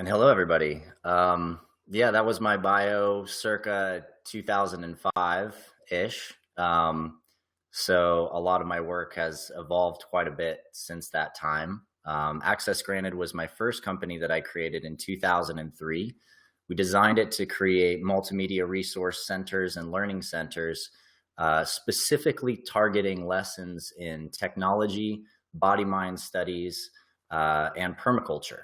And hello, everybody. Yeah, that was my bio circa 2005-ish. So a lot of my work has evolved quite a bit since that time. Access Granted was my first company that I created in 2003. We designed it to create multimedia resource centers and learning centers, specifically targeting lessons in technology, body-mind studies, and permaculture,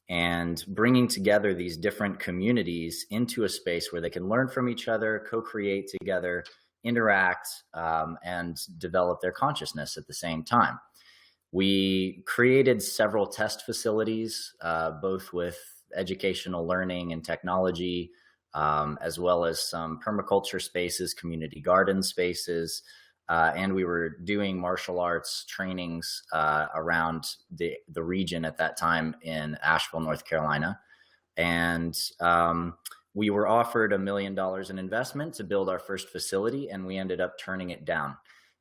and bringing together these different communities into a space where they can learn from each other, co-create together, interact, and develop their consciousness at the same time. We created several test facilities, both with educational learning and technology, as well as some permaculture spaces, community garden spaces, and we were doing martial arts trainings around the region at that time in Asheville, North Carolina. And we were offered $1 million in investment to build our first facility, and we ended up turning it down.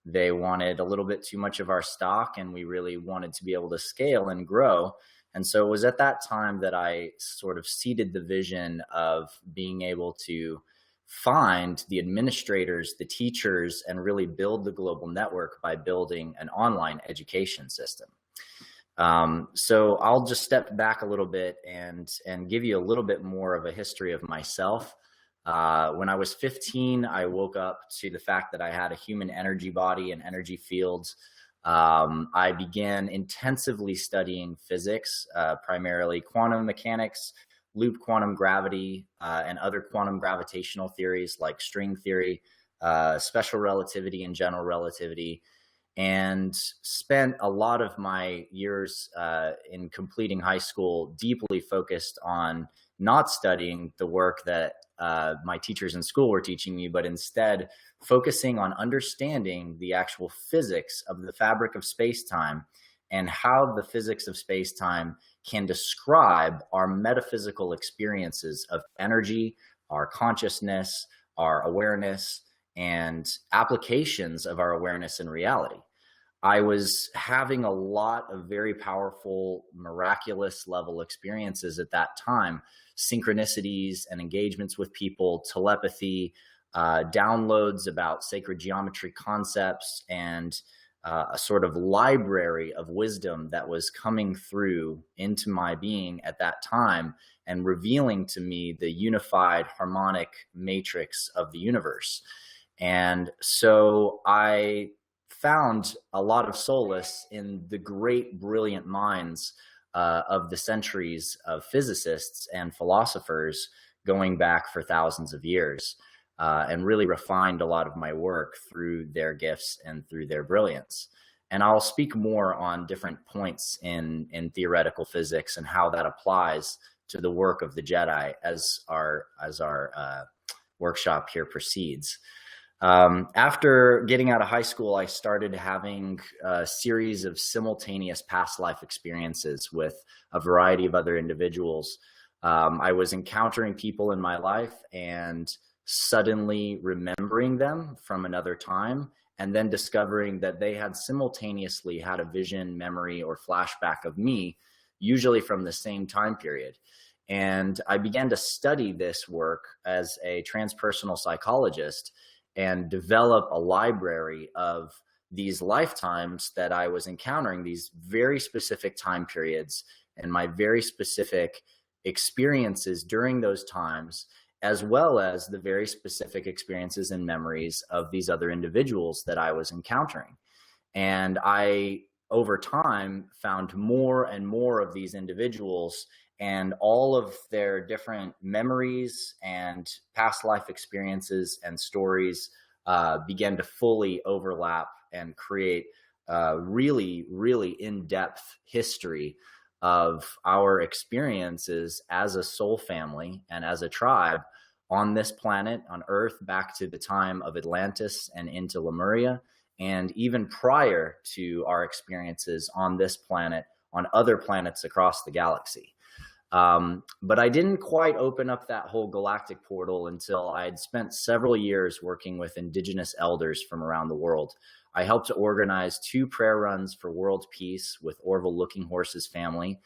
They wanted a little bit too much of our stock, and we really wanted to be able to scale and grow. And so it was at that time that I sort of seeded the vision of being able to find the administrators, the teachers, and really build the global network by building an online education system. So I'll just step back a little bit and give you a little bit more of a history of myself. When I was 15, I woke up to the fact that I had a human energy body and energy fields. I began intensively studying physics, primarily quantum mechanics, loop quantum gravity, and other quantum gravitational theories like string theory, special relativity and general relativity, and spent a lot of my years in completing high school deeply focused on not studying the work that my teachers in school were teaching me, but instead focusing on understanding the actual physics of the fabric of space-time and how the physics of space-time can describe our metaphysical experiences of energy, our consciousness, our awareness, and applications of our awareness in reality. I was having a lot of very powerful, miraculous level experiences at that time, synchronicities and engagements with people, telepathy, downloads about sacred geometry concepts, and a sort of library of wisdom that was coming through into my being at that time and revealing to me the unified harmonic matrix of the universe. And so I found a lot of solace in the great, brilliant minds of the centuries of physicists and philosophers going back for thousands of years. And really refined a lot of my work through their gifts and through their brilliance. And I'll speak more on different points in theoretical physics and how that applies to the work of the Jedi as our workshop here proceeds. After getting out of high school, I started having a series of simultaneous past life experiences with a variety of other individuals. I was encountering people in my life and suddenly remembering them from another time, and then discovering that they had simultaneously had a vision, memory, or flashback of me, usually from the same time period. And I began to study this work as a transpersonal psychologist and develop a library of these lifetimes that I was encountering, these very specific time periods and my very specific experiences during those times, as well as the very specific experiences and memories of these other individuals that I was encountering. And I, over time, found more and more of these individuals, and all of their different memories and past life experiences and stories began to fully overlap and create a really, really in-depth history of our experiences as a soul family and as a tribe on this planet, on Earth, back to the time of Atlantis and into Lemuria, and even prior to our experiences on this planet, on other planets across the galaxy. But I didn't quite open up that whole galactic portal until I had spent several years working with indigenous elders from around the world. I helped to organize 2 prayer runs for world peace with Orville Looking Horse's family,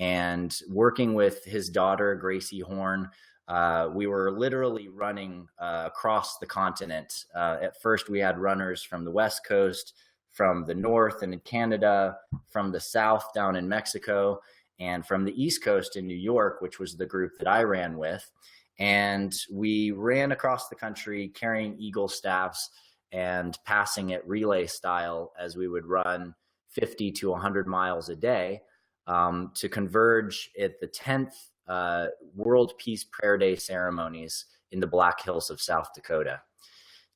And working with his daughter, Gracie Horn, we were literally running across the continent. At first, we had runners from the West Coast, from the North and in Canada, from the South down in Mexico, and from the East Coast in New York, which was the group that I ran with. And we ran across the country carrying eagle staffs and passing it relay style as we would run 50 to 100 miles a day to converge at the 10th World Peace Prayer Day ceremonies in the Black Hills of South Dakota.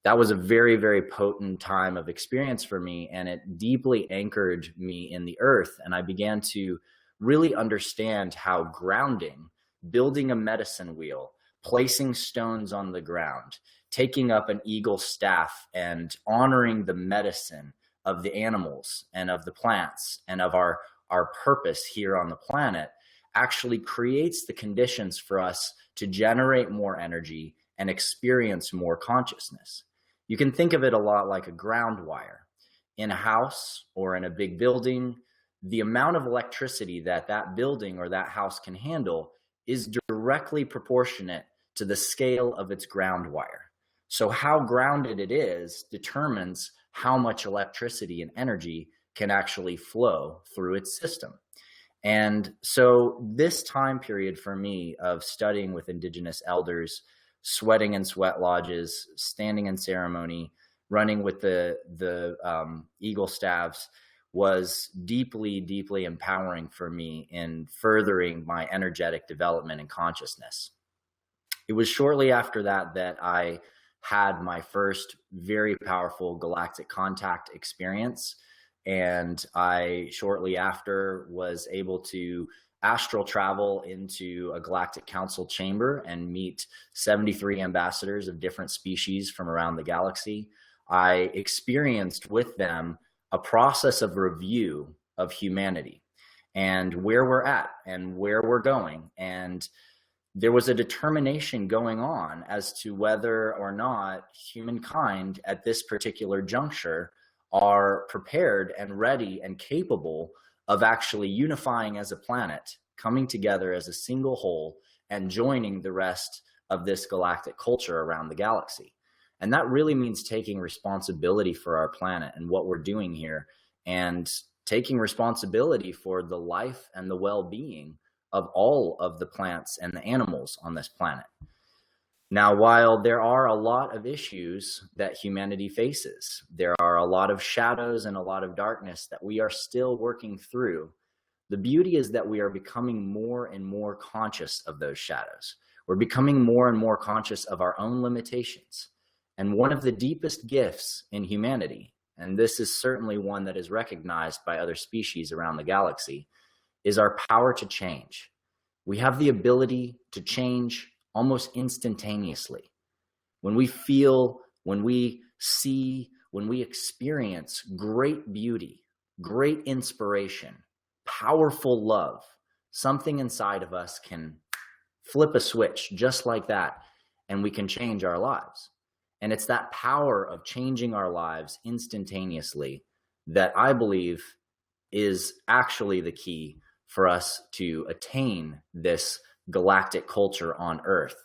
That was a very, very potent time of experience for me, and it deeply anchored me in the earth. And I began to really understand how grounding, building a medicine wheel, placing stones on the ground, taking up an eagle staff and honoring the medicine of the animals and of the plants and of our purpose here on the planet actually creates the conditions for us to generate more energy and experience more consciousness. You can think of it a lot like a ground wire. In a house or in a big building, the amount of electricity that that building or that house can handle is directly proportionate to the scale of its ground wire. So how grounded it is determines how much electricity and energy can actually flow through its system. And so this time period for me of studying with Indigenous elders, sweating in sweat lodges, standing in ceremony, running with the eagle staffs was deeply, deeply empowering for me in furthering my energetic development and consciousness. It was shortly after that that I had my first very powerful galactic contact experience. And I shortly after was able to astral travel into a galactic council chamber and meet 73 ambassadors of different species from around the galaxy. I experienced with them a process of review of humanity and where we're at and where we're going. And there was a determination going on as to whether or not humankind at this particular juncture are prepared and ready and capable of actually unifying as a planet, coming together as a single whole, and joining the rest of this galactic culture around the galaxy. And that really means taking responsibility for our planet and what we're doing here, and taking responsibility for the life and the well-being of all of the plants and the animals on this planet. Now, while there are a lot of issues that humanity faces, there are a lot of shadows and a lot of darkness that we are still working through. The beauty is that we are becoming more and more conscious of those shadows. We're becoming more and more conscious of our own limitations. And one of the deepest gifts in humanity, and this is certainly one that is recognized by other species around the galaxy, is our power to change. We have the ability to change almost instantaneously. When we feel, when we see, when we experience great beauty, great inspiration, powerful love, something inside of us can flip a switch just like that, and we can change our lives. And it's that power of changing our lives instantaneously that I believe is actually the key for us to attain this galactic culture on Earth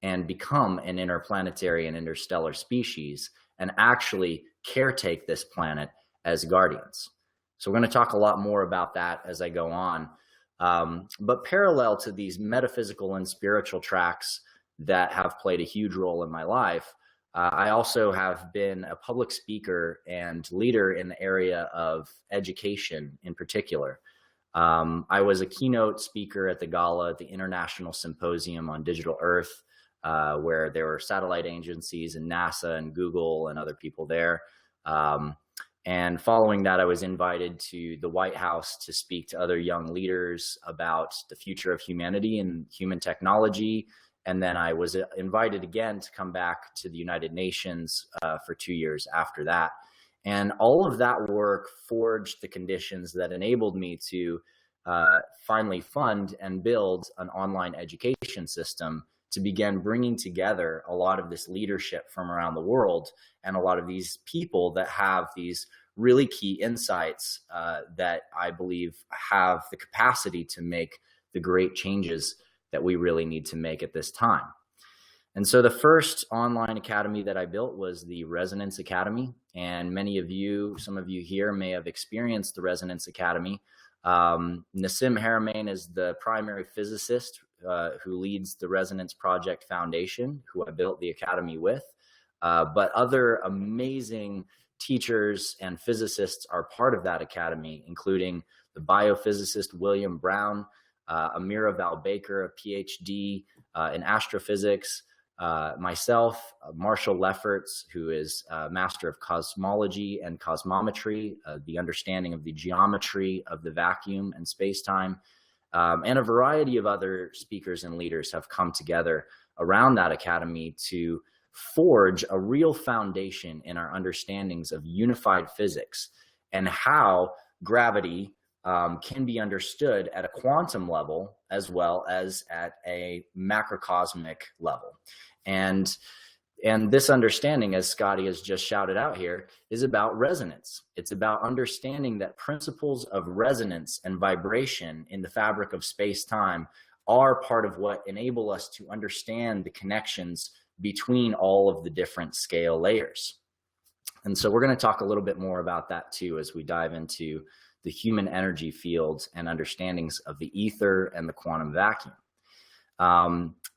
and become an interplanetary and interstellar species and actually caretake this planet as guardians. So we're going to talk a lot more about that as I go on. But parallel to these metaphysical and spiritual tracks that have played a huge role in my life, I also have been a public speaker and leader in the area of education in particular. I was a keynote speaker at the gala at the International Symposium on Digital Earth, where there were satellite agencies and NASA and Google and other people there. And following that, I was invited to the White House to speak to other young leaders about the future of humanity and human technology. And then I was invited again to come back to the United Nations for 2 years after that. And all of that work forged the conditions that enabled me to finally fund and build an online education system to begin bringing together a lot of this leadership from around the world and a lot of these people that have these really key insights that I believe have the capacity to make the great changes that we really need to make at this time. And so the first online academy that I built was the Resonance Academy. And many of you, some of you here may have experienced the Resonance Academy. Nassim Haramein is the primary physicist who leads the Resonance Project Foundation, who I built the academy with. But other amazing teachers and physicists are part of that academy, including the biophysicist William Brown, Amira Val-Baker, a PhD in astrophysics, myself, Marshall Lefferts, who is a master of cosmology and cosmometry, the understanding of the geometry of the vacuum and space-time, and a variety of other speakers and leaders have come together around that academy to forge a real foundation in our understandings of unified physics and how gravity can be understood at a quantum level as well as at a macrocosmic level. And this understanding, as Scotty has just shouted out here, is about resonance. It's about understanding that principles of resonance and vibration in the fabric of space-time are part of what enable us to understand the connections between all of the different scale layers. And so we're going to talk a little bit more about that too as we dive into the human energy fields and understandings of the ether and the quantum vacuum.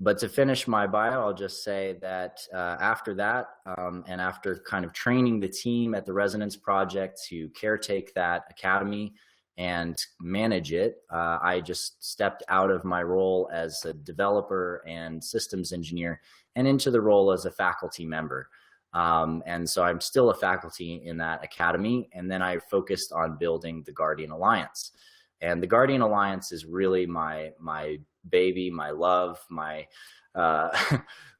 But to finish my bio, I'll just say that after that, and after kind of training the team at the Resonance Project to caretake that academy and manage it, I just stepped out of my role as a developer and systems engineer and into the role as a faculty member. And so I'm still a faculty in that academy. And then I focused on building the Guardian Alliance. And the Guardian Alliance is really my baby, my love, my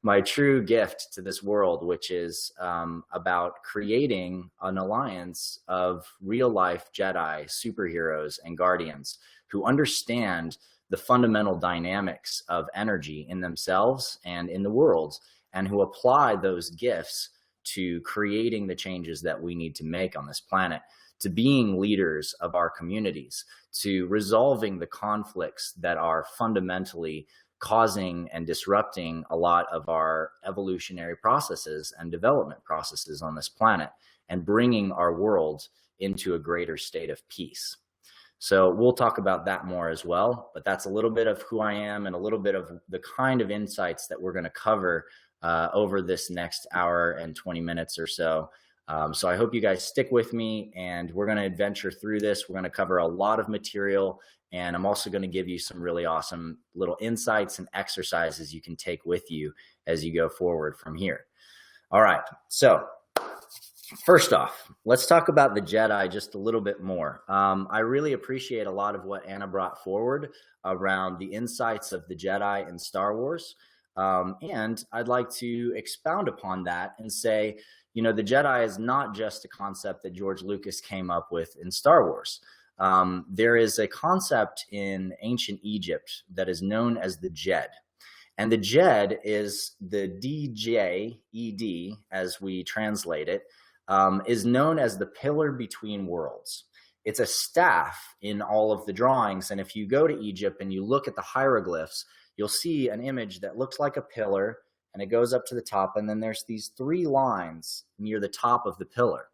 my true gift to this world, which is about creating an alliance of real life Jedi, superheroes, and guardians who understand the fundamental dynamics of energy in themselves and in the world, and who apply those gifts to creating the changes that we need to make on this planet, to being leaders of our communities, to resolving the conflicts that are fundamentally causing and disrupting a lot of our evolutionary processes and development processes on this planet, and bringing our world into a greater state of peace. So we'll talk about that more as well, but that's a little bit of who I am and a little bit of the kind of insights that we're going to cover over this next hour and 20 minutes or so. So I hope you guys stick with me, and we're going to adventure through this. We're going to cover a lot of material, and I'm also going to give you some really awesome little insights and exercises you can take with you as you go forward from here. All right. So first off, let's talk about the Jedi just a little bit more. I really appreciate a lot of what Anna brought forward around the insights of the Jedi in Star Wars. And I'd like to expound upon that and say, you know, the Jedi is not just a concept that George Lucas came up with in Star Wars. There is a concept in ancient Egypt that is known as the Jed. And the Jed is the D-J-E-D, as we translate it, is known as the pillar between worlds. It's a staff in all of the drawings. And if you go to Egypt and you look at the hieroglyphs, you'll see an image that looks like a pillar, and it goes up to the top, and then there's these three lines near the top of the pillar.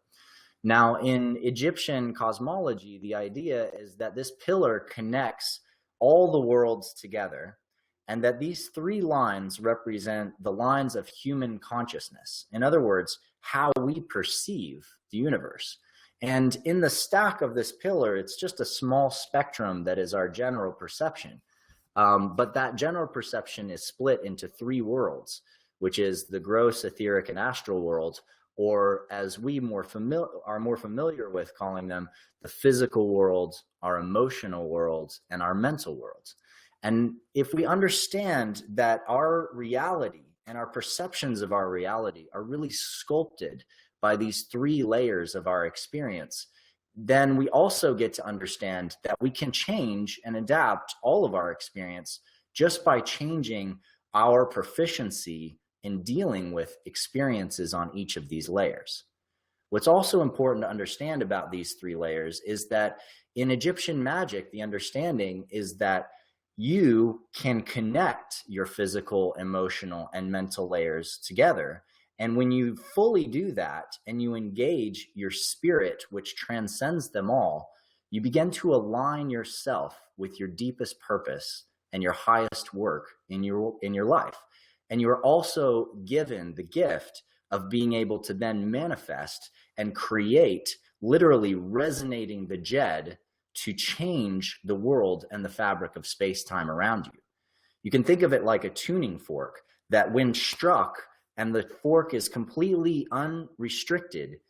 Now, in Egyptian cosmology, the idea is that this pillar connects all the worlds together, and that these three lines represent the lines of human consciousness. In other words, how we perceive the universe. And in the stack of this pillar, it's just a small spectrum that is our general perception. But that general perception is split into three worlds, which is the gross, etheric, and astral world, or as we are more familiar with calling them, the physical world, our emotional world, and our mental world. And if we understand that our reality and our perceptions of our reality are really sculpted by these three layers of our experience, then we also get to understand that we can change and adapt all of our experience just by changing our proficiency in dealing with experiences on each of these layers. What's also important to understand about these three layers is that in Egyptian magic, the understanding is that you can connect your physical, emotional, and mental layers together. And when you fully do that and you engage your spirit, which transcends them all, you begin to align yourself with your deepest purpose and your highest work in your life. And you're also given the gift of being able to then manifest and create, literally resonating the Jed to change the world and the fabric of space-time around you. You can think of it like a tuning fork that when struck and the fork is completely unrestricted,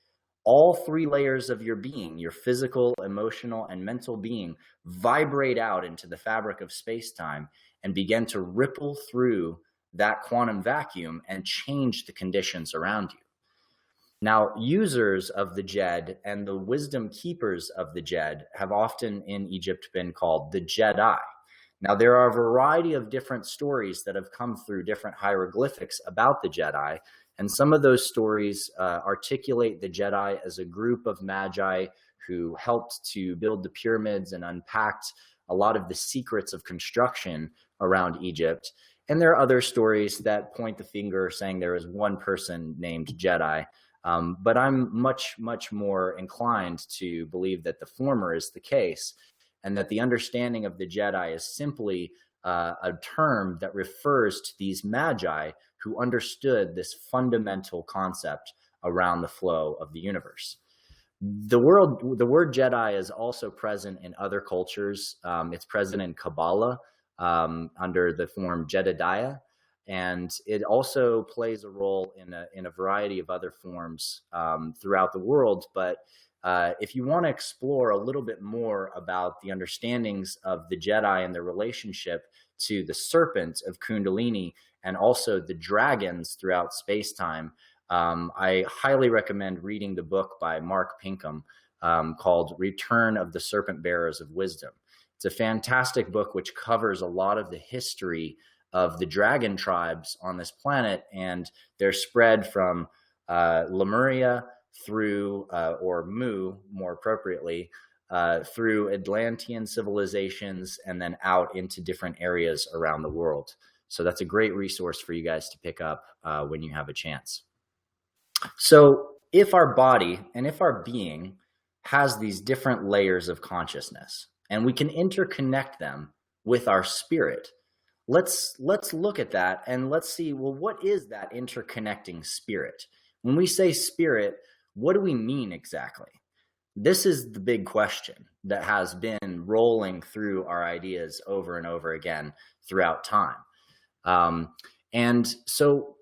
all three layers of your being, your physical, emotional, and mental being, vibrate out into the fabric of space-time and begin to ripple through that quantum vacuum and change the conditions around you. Now, users of the Jed and the wisdom keepers of the Jed have often in Egypt been called the Jedi. Now, there are a variety of different stories that have come through different hieroglyphics about the Jedi, and some of those stories articulate the Jedi as a group of magi who helped to build the pyramids and unpacked a lot of the secrets of construction around Egypt. And there are other stories that point the finger saying there is one person named Jedi. But I'm much, much more inclined to believe that the former is the case, and that the understanding of the Jedi is simply a term that refers to these magi who understood this fundamental concept around the flow of the universe. The word Jedi is also present in other cultures. It's present in Kabbalah under the form Jedediah. And it also plays a role in a variety of other forms throughout the world. But if you want to explore a little bit more about the understandings of the Jedi and their relationship to the serpent of Kundalini and also the dragons throughout space-time, I highly recommend reading the book by Mark Pinkham called Return of the Serpent Bearers of Wisdom. It's a fantastic book which covers a lot of the history of the dragon tribes on this planet and their spread from Lemuria through, or Mu more appropriately, through Atlantean civilizations and then out into different areas around the world. So that's a great resource for you guys to pick up when you have a chance. So if our body and if our being has these different layers of consciousness and we can interconnect them with our spirit, let's look at that and let's see, well, what is that interconnecting spirit? When we say spirit, what do we mean exactly? This is the big question that has been rolling through our ideas over and over again throughout time. And so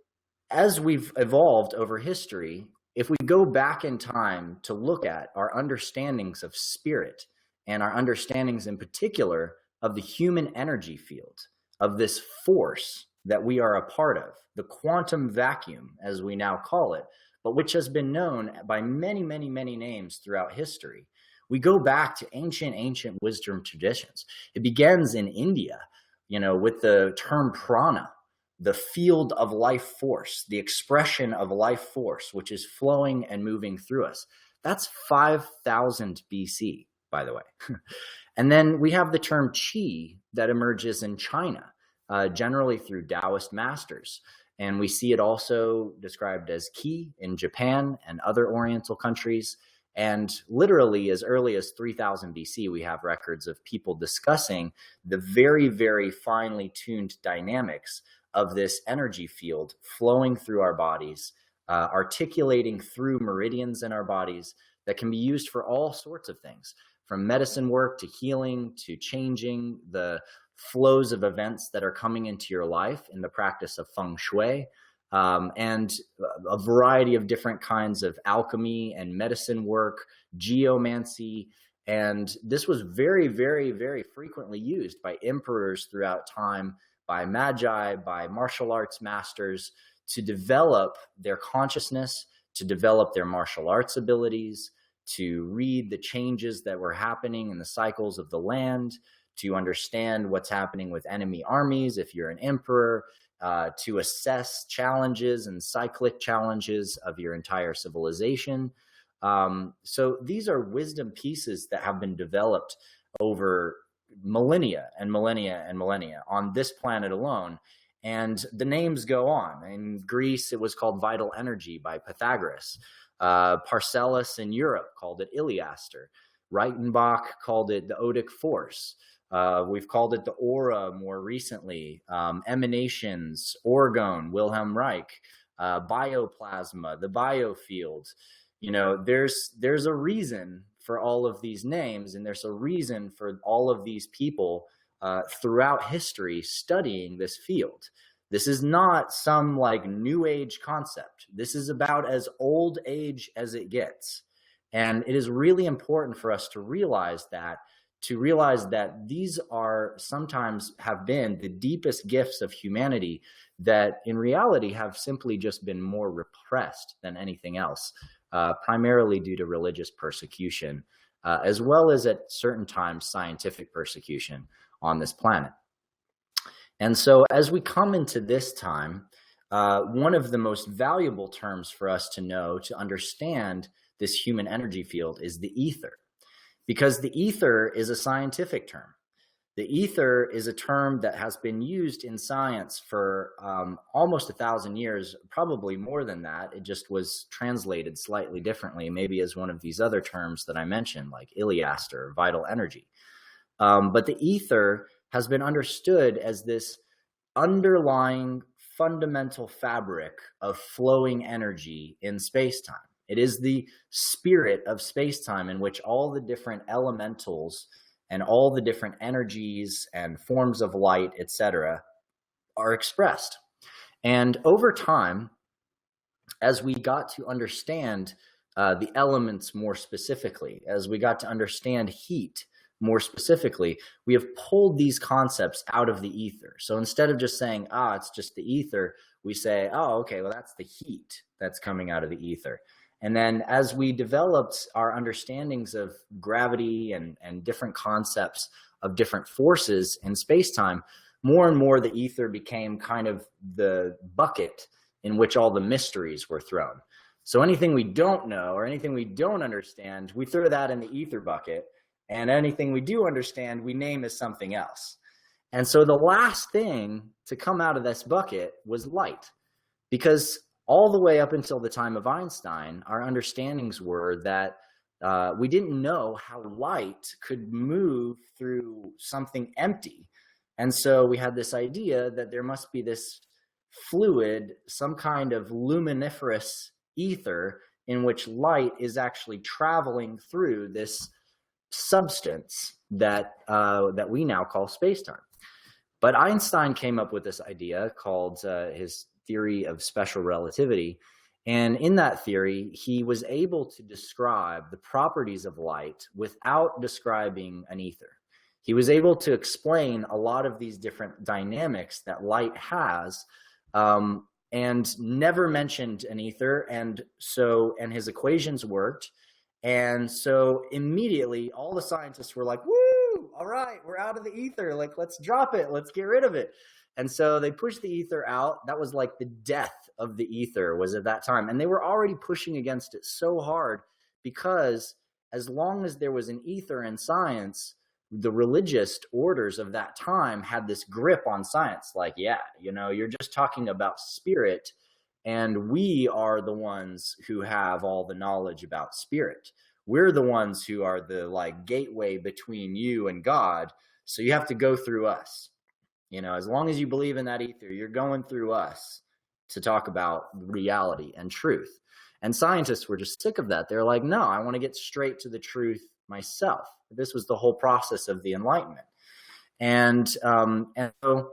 as we've evolved over history, if we go back in time to look at our understandings of spirit and our understandings in particular of the human energy field, of this force that we are a part of, the quantum vacuum, as we now call it, but which has been known by many, many, many names throughout history. We go back to ancient wisdom traditions. It begins in India, with the term prana, the field of life force, the expression of life force, which is flowing and moving through us. That's 5,000 BC, by the way. And then we have the term qi that emerges in China, generally through Taoist masters. And we see it also described as ki in Japan and other Oriental countries. And literally as early as 3000 BC, we have records of people discussing the very, very finely tuned dynamics of this energy field flowing through our bodies, articulating through meridians in our bodies that can be used for all sorts of things, from medicine work to healing to changing the flows of events that are coming into your life in the practice of feng shui, and a variety of different kinds of alchemy and medicine work, geomancy. And this was very, very, very frequently used by emperors throughout time, by magi, by martial arts masters to develop their consciousness, to develop their martial arts abilities, to read the changes that were happening in the cycles of the land, to understand what's happening with enemy armies if you're an emperor, to assess challenges and cyclic challenges of your entire civilization. So these are wisdom pieces that have been developed over millennia and millennia and millennia on this planet alone. And the names go on. In Greece, it was called vital energy by Pythagoras. Paracelsus in Europe called it Iliaster. Reichenbach called it the odic force. We've called it the aura more recently. Emanations, orgone, Wilhelm Reich. Bioplasma, the biofield. You know, there's a reason for all of these names, and there's a reason for all of these people throughout history studying this field. This is not some like new age concept. This is about as old age as it gets. And it is really important for us to realize that these are sometimes have been the deepest gifts of humanity that in reality have simply just been more repressed than anything else, primarily due to religious persecution, as well as at certain times scientific persecution on this planet. And so as we come into this time, one of the most valuable terms for us to know, to understand this human energy field, is the ether. Because the ether is a scientific term. The ether is a term that has been used in science for almost 1,000 years, probably more than that. It just was translated slightly differently, maybe as one of these other terms that I mentioned, like Iliaster, vital energy. But the ether has been understood as this underlying fundamental fabric of flowing energy in space-time. It is the spirit of space-time in which all the different elementals and all the different energies and forms of light, etc., are expressed. And over time, as we got to understand the elements more specifically, as we got to understand heat more specifically, we have pulled these concepts out of the ether. So instead of just saying, it's just the ether, we say, okay, well, that's the heat that's coming out of the ether. And then as we developed our understandings of gravity and different concepts of different forces in space-time, more and more the ether became kind of the bucket in which all the mysteries were thrown. So anything we don't know or anything we don't understand, we throw that in the ether bucket. And anything we do understand, we name as something else. And so the last thing to come out of this bucket was light. Because all the way up until the time of Einstein, our understandings were that we didn't know how light could move through something empty. And so we had this idea that there must be this fluid, some kind of luminiferous ether in which light is actually traveling through this substance that we now call space-time. But Einstein came up with this idea called his theory of special relativity. And in that theory, he was able to describe the properties of light without describing an ether. He was able to explain a lot of these different dynamics that light has, and never mentioned an ether. And his equations worked. And so immediately all the scientists were like, woo, all right, we're out of the ether. Like, let's drop it. Let's get rid of it. And so they pushed the ether out. That was like the death of the ether was at that time. And they were already pushing against it so hard because as long as there was an ether in science, the religious orders of that time had this grip on science. Like, yeah, you're just talking about spirit, and we are the ones who have all the knowledge about spirit. We're the ones who are the like gateway between you and God. So you have to go through us. As long as you believe in that ether, you're going through us to talk about reality and truth. And scientists were just sick of that. They're like, no, I want to get straight to the truth myself. This was the whole process of the Enlightenment. And so,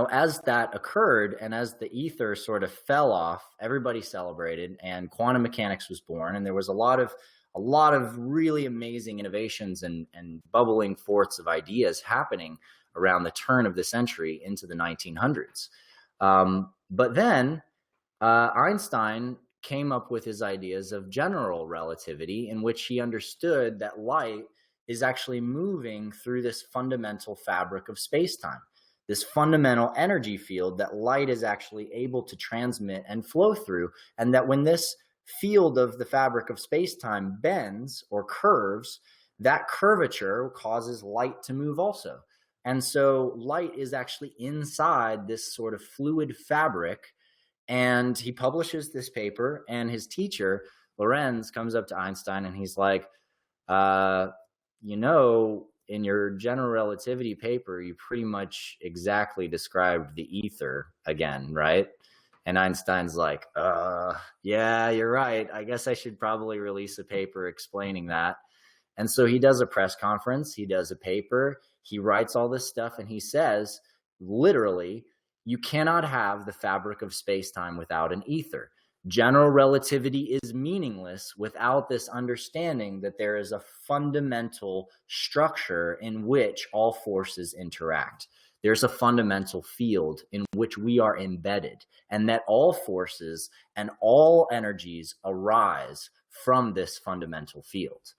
as that occurred and as the ether sort of fell off, everybody celebrated and quantum mechanics was born. And there was a lot of really amazing innovations and bubbling forths of ideas happening around the turn of the century into the 1900s. But then Einstein came up with his ideas of general relativity, in which he understood that light is actually moving through this fundamental fabric of space-time, this fundamental energy field that light is actually able to transmit and flow through, and that when this field of the fabric of space-time bends or curves, that curvature causes light to move also. And so light is actually inside this sort of fluid fabric. And he publishes this paper, and his teacher, Lorenz, comes up to Einstein and he's like, in your general relativity paper, you pretty much exactly described the ether again, right? And Einstein's like, yeah, you're right. I guess I should probably release a paper explaining that. And so he does a press conference, he does a paper, he writes all this stuff, and he says, literally, you cannot have the fabric of space-time without an ether. General relativity is meaningless without this understanding that there is a fundamental structure in which all forces interact. There's a fundamental field in which we are embedded, and that all forces and all energies arise from this fundamental field.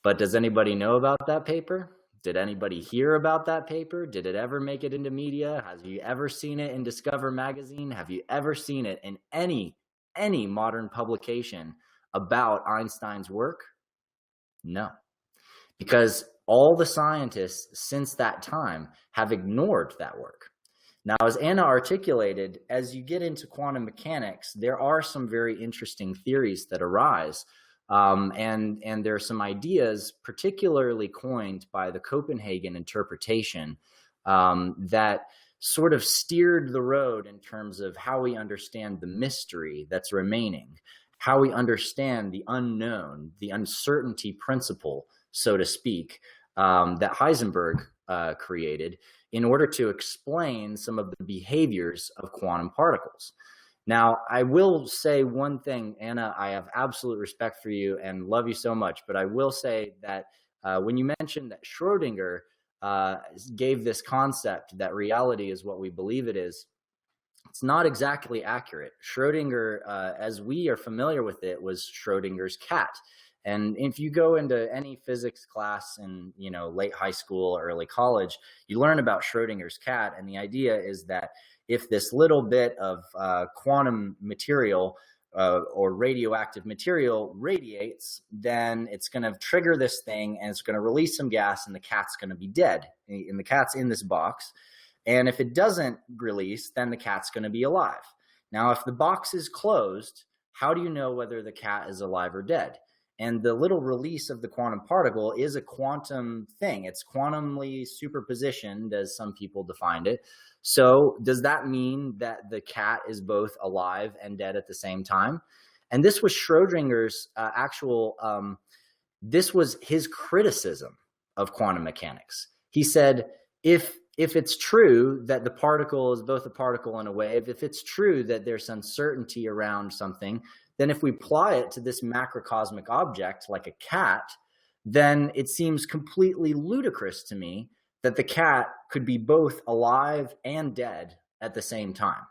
But does anybody know about that paper? Did anybody hear about that paper? Did it ever make it into media? Have you ever seen it in Discover magazine? Have you ever seen it in any modern publication about Einstein's work? No. Because all the scientists since that time have ignored that work. Now, as Anna articulated, as you get into quantum mechanics, there are some very interesting theories that arise. And there are some ideas particularly coined by the Copenhagen interpretation that sort of steered the road in terms of how we understand the mystery that's remaining, how we understand the unknown, the uncertainty principle, so to speak, that Heisenberg created in order to explain some of the behaviors of quantum particles. Now, I will say one thing, Anna, I have absolute respect for you and love you so much, but I will say that when you mentioned that Schrödinger gave this concept that reality is what we believe it is, it's not exactly accurate. Schrödinger, as we are familiar with it, was Schrödinger's cat. And if you go into any physics class in, late high school or early college, you learn about Schrödinger's cat. And the idea is that if this little bit of quantum material or radioactive material radiates, then it's going to trigger this thing and it's going to release some gas and the cat's going to be dead. And the cat's in this box. And if it doesn't release, then the cat's going to be alive. Now, if the box is closed, how do you know whether the cat is alive or dead? And the little release of the quantum particle is a quantum thing. It's quantumly superpositioned, as some people defined it. So does that mean that the cat is both alive and dead at the same time? And this was Schrödinger's this was his criticism of quantum mechanics. He said, if it's true that the particle is both a particle and a wave, if it's true that there's uncertainty around something, then if we apply it to this macrocosmic object like a cat, then it seems completely ludicrous to me that the cat could be both alive and dead at the same time.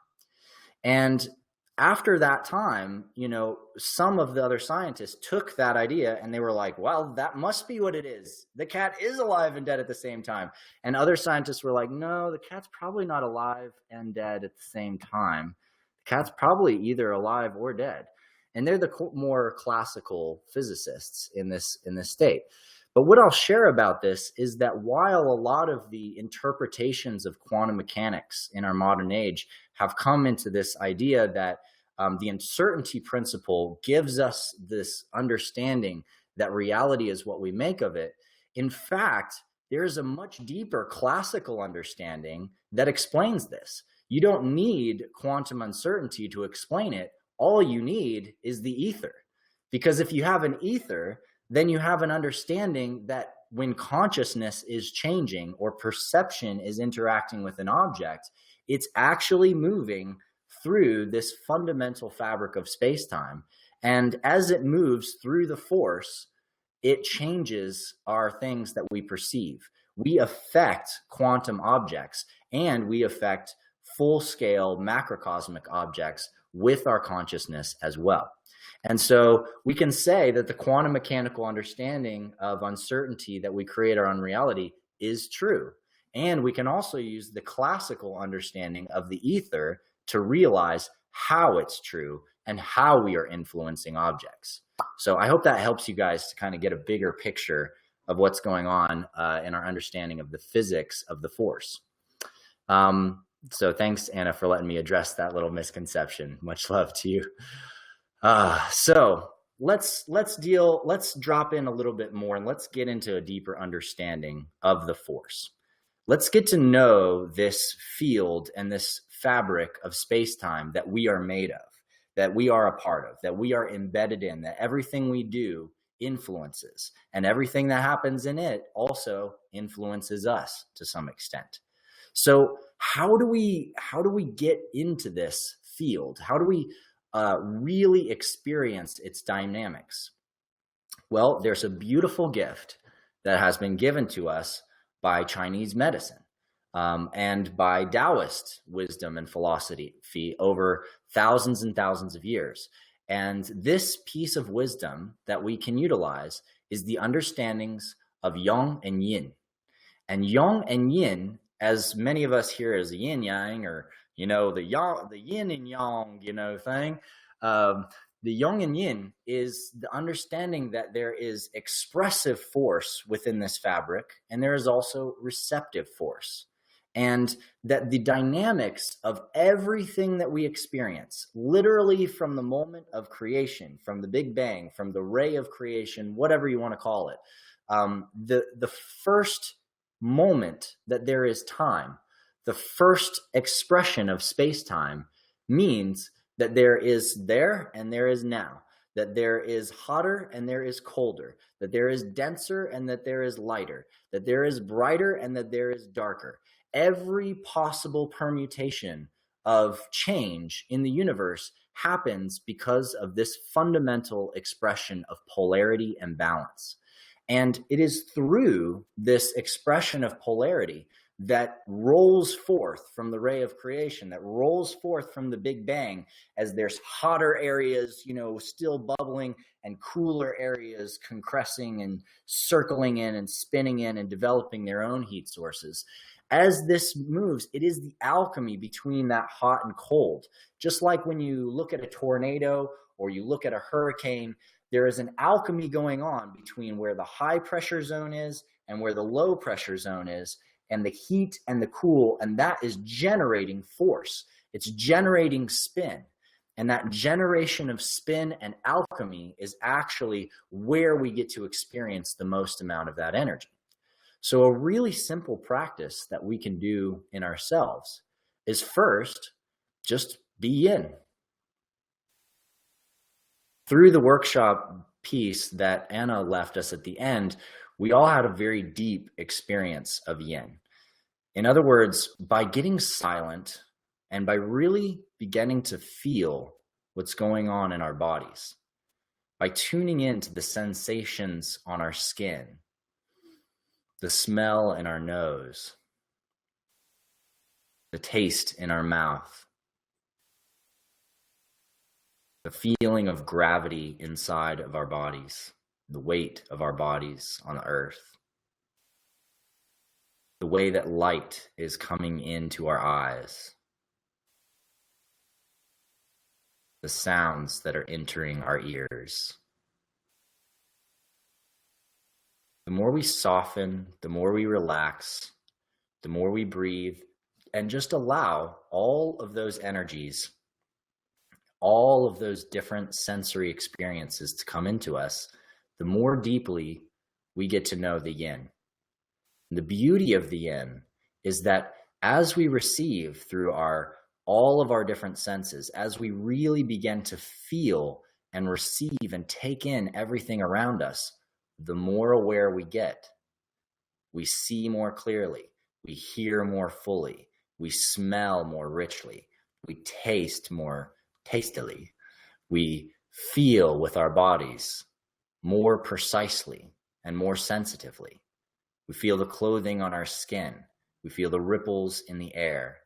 And after that time, some of the other scientists took that idea and they were like, well, that must be what it is. The cat is alive and dead at the same time. And other scientists were like, no, the cat's probably not alive and dead at the same time. The cat's probably either alive or dead. And they're the more classical physicists in this state. But what I'll share about this is that while a lot of the interpretations of quantum mechanics in our modern age have come into this idea that the uncertainty principle gives us this understanding that reality is what we make of it, in fact, there's a much deeper classical understanding that explains this. You don't need quantum uncertainty to explain it. All you need is the ether. Because if you have an ether, then you have an understanding that when consciousness is changing or perception is interacting with an object, it's actually moving through this fundamental fabric of space-time. And as it moves through the force, it changes our things that we perceive. We affect quantum objects and we affect full-scale macrocosmic objects with our consciousness as well. And so we can say that the quantum mechanical understanding of uncertainty that we create our own reality is true. And we can also use the classical understanding of the ether to realize how it's true and how we are influencing objects. So I hope that helps you guys to kind of get a bigger picture of what's going on in our understanding of the physics of the Force. So thanks, Anna, for letting me address that little misconception. Much love to you. So let's drop in a little bit more and let's get into a deeper understanding of the Force. Let's get to know this field and this fabric of space-time that we are made of, that we are a part of, that we are embedded in, that everything we do influences, and everything that happens in it also influences us to some extent. So how do we get into this field? How do we really experience its dynamics? Well, there's a beautiful gift that has been given to us by Chinese medicine and by Taoist wisdom and philosophy over thousands and thousands of years. And this piece of wisdom that we can utilize is the understandings of Yang and Yin. And Yang and Yin, as many of us here as the Yin Yang, or the Yin and Yang, thing. The Yang and Yin is the understanding that there is expressive force within this fabric, and there is also receptive force. And that the dynamics of everything that we experience, literally from the moment of creation, from the Big Bang, from the ray of creation, whatever you want to call it, the first moment that there is time, the first expression of space-time means that there is there and there is now, that there is hotter and there is colder, that there is denser and that there is lighter, that there is brighter and that there is darker. Every possible permutation of change in the universe happens because of this fundamental expression of polarity and balance. And it is through this expression of polarity that rolls forth from the ray of creation, that rolls forth from the Big Bang, as there's hotter areas, still bubbling, and cooler areas compressing and circling in and spinning in and developing their own heat sources. As this moves, it is the alchemy between that hot and cold. Just like when you look at a tornado or you look at a hurricane, there is an alchemy going on between where the high pressure zone is and where the low pressure zone is, and the heat and the cool, and that is generating force. It's generating spin. And that generation of spin and alchemy is actually where we get to experience the most amount of that energy. So a really simple practice that we can do in ourselves is first, just be yin. Through the workshop piece that Anna left us at the end, we all had a very deep experience of yin. In other words, by getting silent and by really beginning to feel what's going on in our bodies, by tuning into the sensations on our skin, the smell in our nose, the taste in our mouth, the feeling of gravity inside of our bodies, the weight of our bodies on the earth, the way that light is coming into our eyes, the sounds that are entering our ears. The more we soften, the more we relax, the more we breathe, and just allow all of those energies, all of those different sensory experiences to come into us, the more deeply we get to know the yin. The beauty of the yin is that as we receive through all of our different senses, as we really begin to feel and receive and take in everything around us, the more aware we get. We see more clearly, we hear more fully, we smell more richly, we taste more tastily, we feel with our bodies more precisely and more sensitively. We feel the clothing on our skin, we feel the ripples in the air,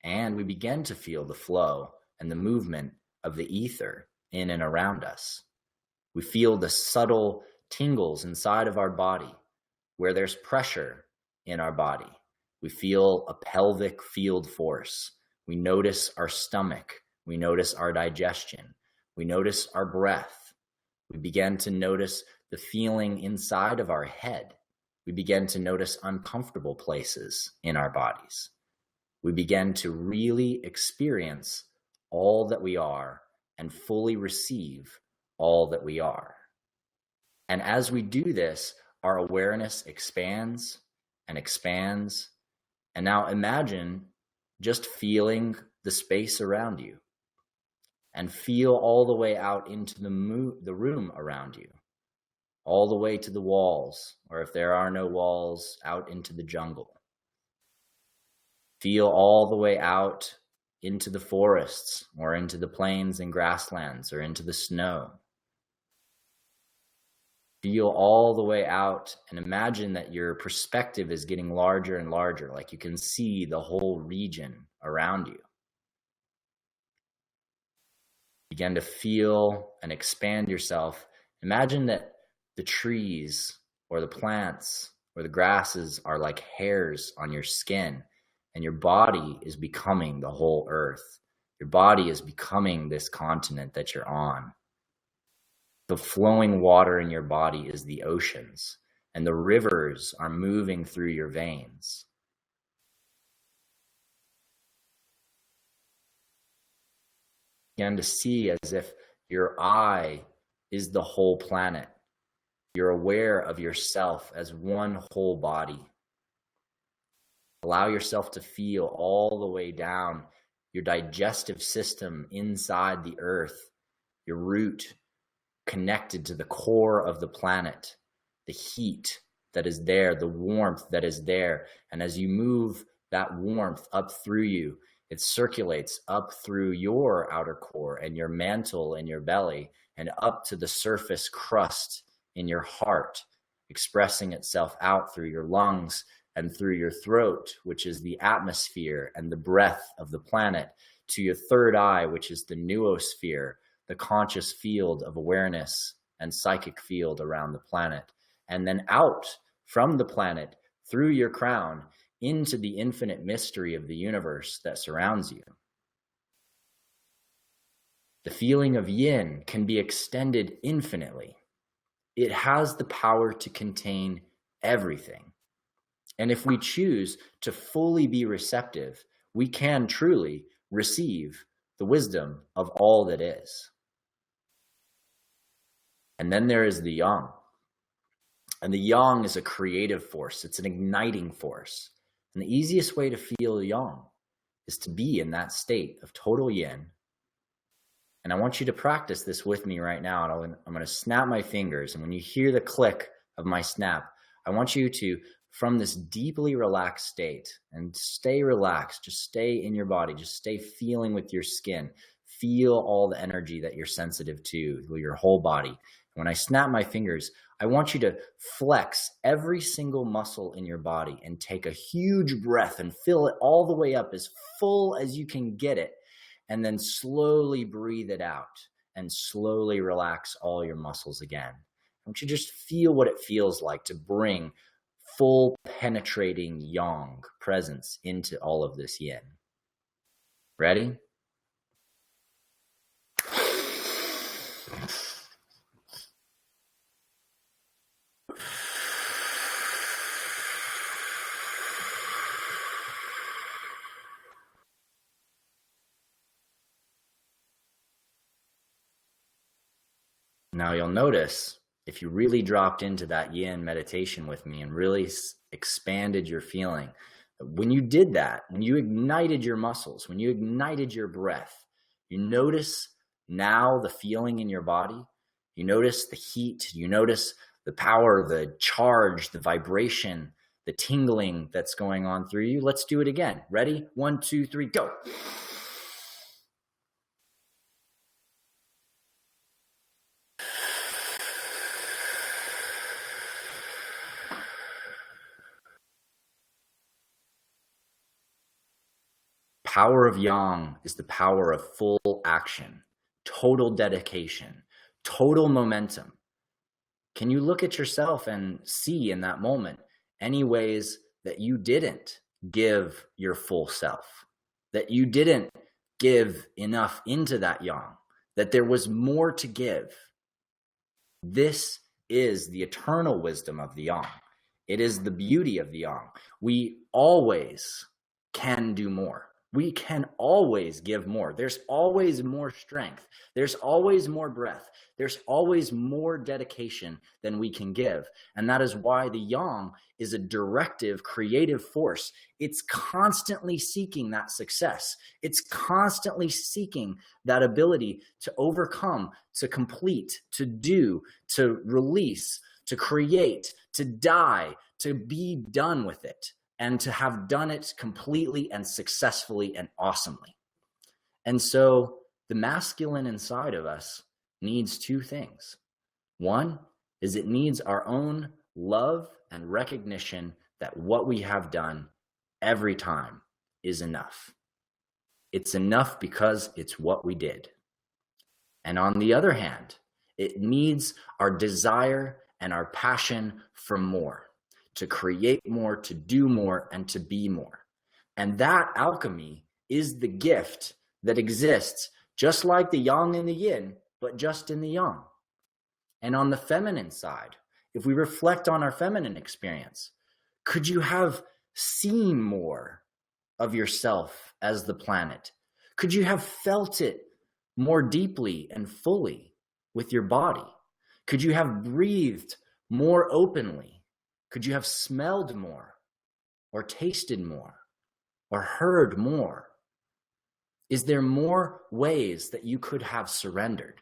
and we begin to feel the flow and the movement of the ether in and around us. We feel the subtle tingles inside of our body where there's pressure in our body. We feel a pelvic field force. We notice our stomach. We notice our digestion. We notice our breath. We begin to notice the feeling inside of our head. We begin to notice uncomfortable places in our bodies. We begin to really experience all that we are and fully receive all that we are. And as we do this, our awareness expands and expands. And now imagine just feeling the space around you, and feel all the way out into the room around you, all the way to the walls, or if there are no walls, out into the jungle. Feel all the way out into the forests, or into the plains and grasslands, or into the snow. Feel all the way out and imagine that your perspective is getting larger and larger, like you can see the whole region around you. Begin to feel and expand yourself. Imagine that the trees or the plants or the grasses are like hairs on your skin, and your body is becoming the whole earth. Your body is becoming this continent that you're on. The flowing water in your body is the oceans, and the rivers are moving through your veins. Begin to see as if your eye is the whole planet. You're aware of yourself as one whole body. Allow yourself to feel all the way down your digestive system inside the earth, your root connected to the core of the planet, the heat that is there, the warmth that is there. And as you move that warmth up through you, it circulates up through your outer core and your mantle and your belly and up to the surface crust in your heart, expressing itself out through your lungs and through your throat, which is the atmosphere and the breath of the planet, to your third eye, which is the noosphere, the conscious field of awareness and psychic field around the planet, and then out from the planet through your crown into the infinite mystery of the universe that surrounds you. The feeling of yin can be extended infinitely. It has the power to contain everything. And if we choose to fully be receptive, we can truly receive the wisdom of all that is. And then there is the yang. And the yang is a creative force. It's an igniting force. And the easiest way to feel yang is to be in that state of total yin. And I want you to practice this with me right now. And I'm going to snap my fingers. And when you hear the click of my snap, I want you to, from this deeply relaxed state, and stay relaxed, just stay in your body, just stay feeling with your skin, feel all the energy that you're sensitive to with your whole body. When I snap my fingers, I want you to flex every single muscle in your body and take a huge breath and fill it all the way up as full as you can get it. And then slowly breathe it out and slowly relax all your muscles again. I want you to just feel what it feels like to bring full penetrating yang presence into all of this yin. Ready? Now you'll notice, if you really dropped into that yin meditation with me and really expanded your feeling, when you did that, when you ignited your muscles, when you ignited your breath, you notice now the feeling in your body, you notice the heat, you notice the power, the charge, the vibration, the tingling that's going on through you. Let's do it again. Ready? 1, 2, 3, go. Power of yang is the power of full action, total dedication, total momentum. Can you look at yourself and see in that moment any ways that you didn't give your full self, that you didn't give enough into that yang, that there was more to give. This is the eternal wisdom of the Yang. It is the beauty of the Yang. We always can do more. We can always give more. There's always more strength. There's always more breath. There's always more dedication than we can give. And that is why the Yang is a directive, creative force. It's constantly seeking that success. It's constantly seeking that ability to overcome, to complete, to do, to release, to create, to die, to be done with it, and to have done it completely and successfully and awesomely. And so the masculine inside of us needs two things. One is it needs our own love and recognition that what we have done every time is enough. It's enough because it's what we did. And on the other hand, it needs our desire and our passion for more, to create more, to do more, and to be more. And that alchemy is the gift that exists just like the Yang and the Yin, but just in the Yang. And on the feminine side, if we reflect on our feminine experience, could you have seen more of yourself as the planet? Could you have felt it more deeply and fully with your body? Could you have breathed more openly? Could you have smelled more, or tasted more, or heard more? Is there more ways that you could have surrendered?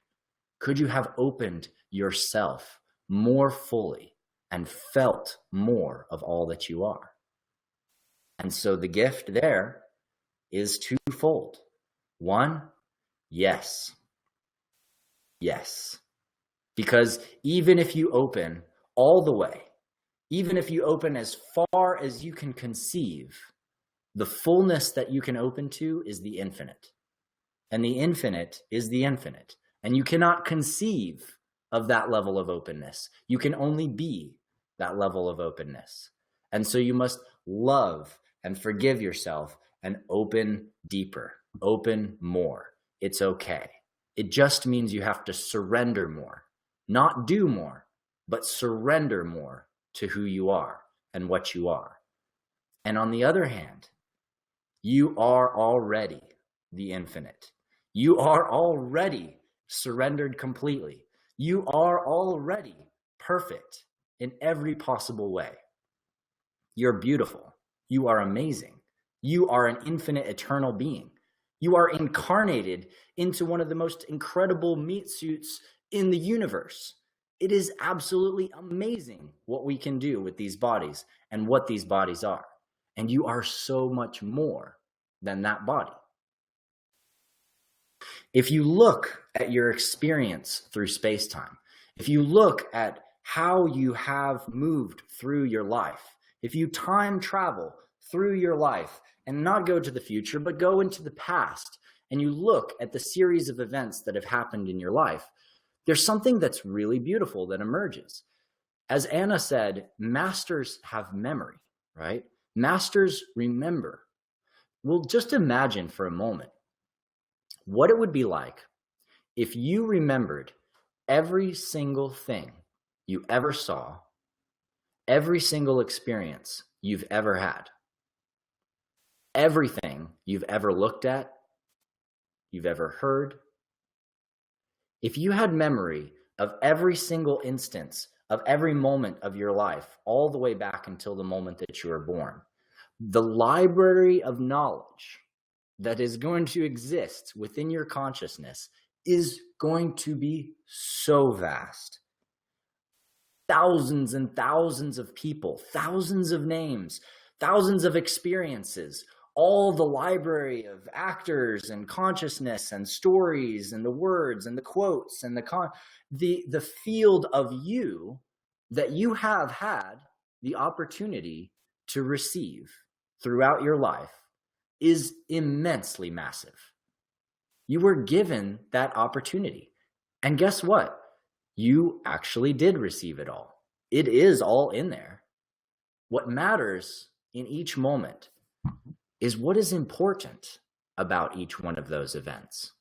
Could you have opened yourself more fully and felt more of all that you are? And so the gift there is twofold. One, yes. Yes. Because even if you open all the way, even if you open as far as you can conceive, the fullness that you can open to is the infinite. And the infinite is the infinite. And you cannot conceive of that level of openness. You can only be that level of openness. And so you must love and forgive yourself and open deeper, open more. It's okay. It just means you have to surrender more, not do more, but surrender more to who you are and what you are. And on the other hand, you are already the infinite. You are already surrendered completely. You are already perfect in every possible way. You're beautiful. You are amazing. You are an infinite, eternal being. You are incarnated into one of the most incredible meat suits in the universe. It is absolutely amazing what we can do with these bodies and what these bodies are. And you are so much more than that body. If you look at your experience through space-time, if you look at how you have moved through your life, if you time travel through your life and not go to the future, but go into the past, and you look at the series of events that have happened in your life, there's something that's really beautiful that emerges. As Anna said, masters have memory, right? Masters remember. Well, just imagine for a moment what it would be like if you remembered every single thing you ever saw, every single experience you've ever had, everything you've ever looked at, you've ever heard. If you had memory of every single instance of every moment of your life, all the way back until the moment that you were born, the library of knowledge that is going to exist within your consciousness is going to be so vast. Thousands and thousands of people, thousands of names, thousands of experiences, all the library of actors and consciousness and stories and the words and the quotes and the field of you that you have had the opportunity to receive throughout your life is immensely massive. You were given that opportunity. And guess what? You actually did receive it all. It is all in there. What matters in each moment is what is important about each one of those events.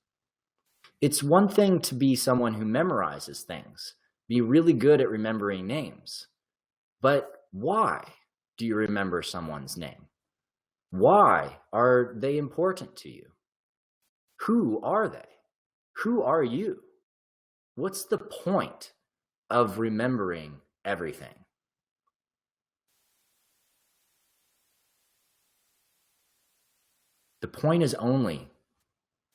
It's one thing to be someone who memorizes things, be really good at remembering names. But why do you remember someone's name? Why are they important to you? Who are they? Who are you? What's the point of remembering everything? The point is only,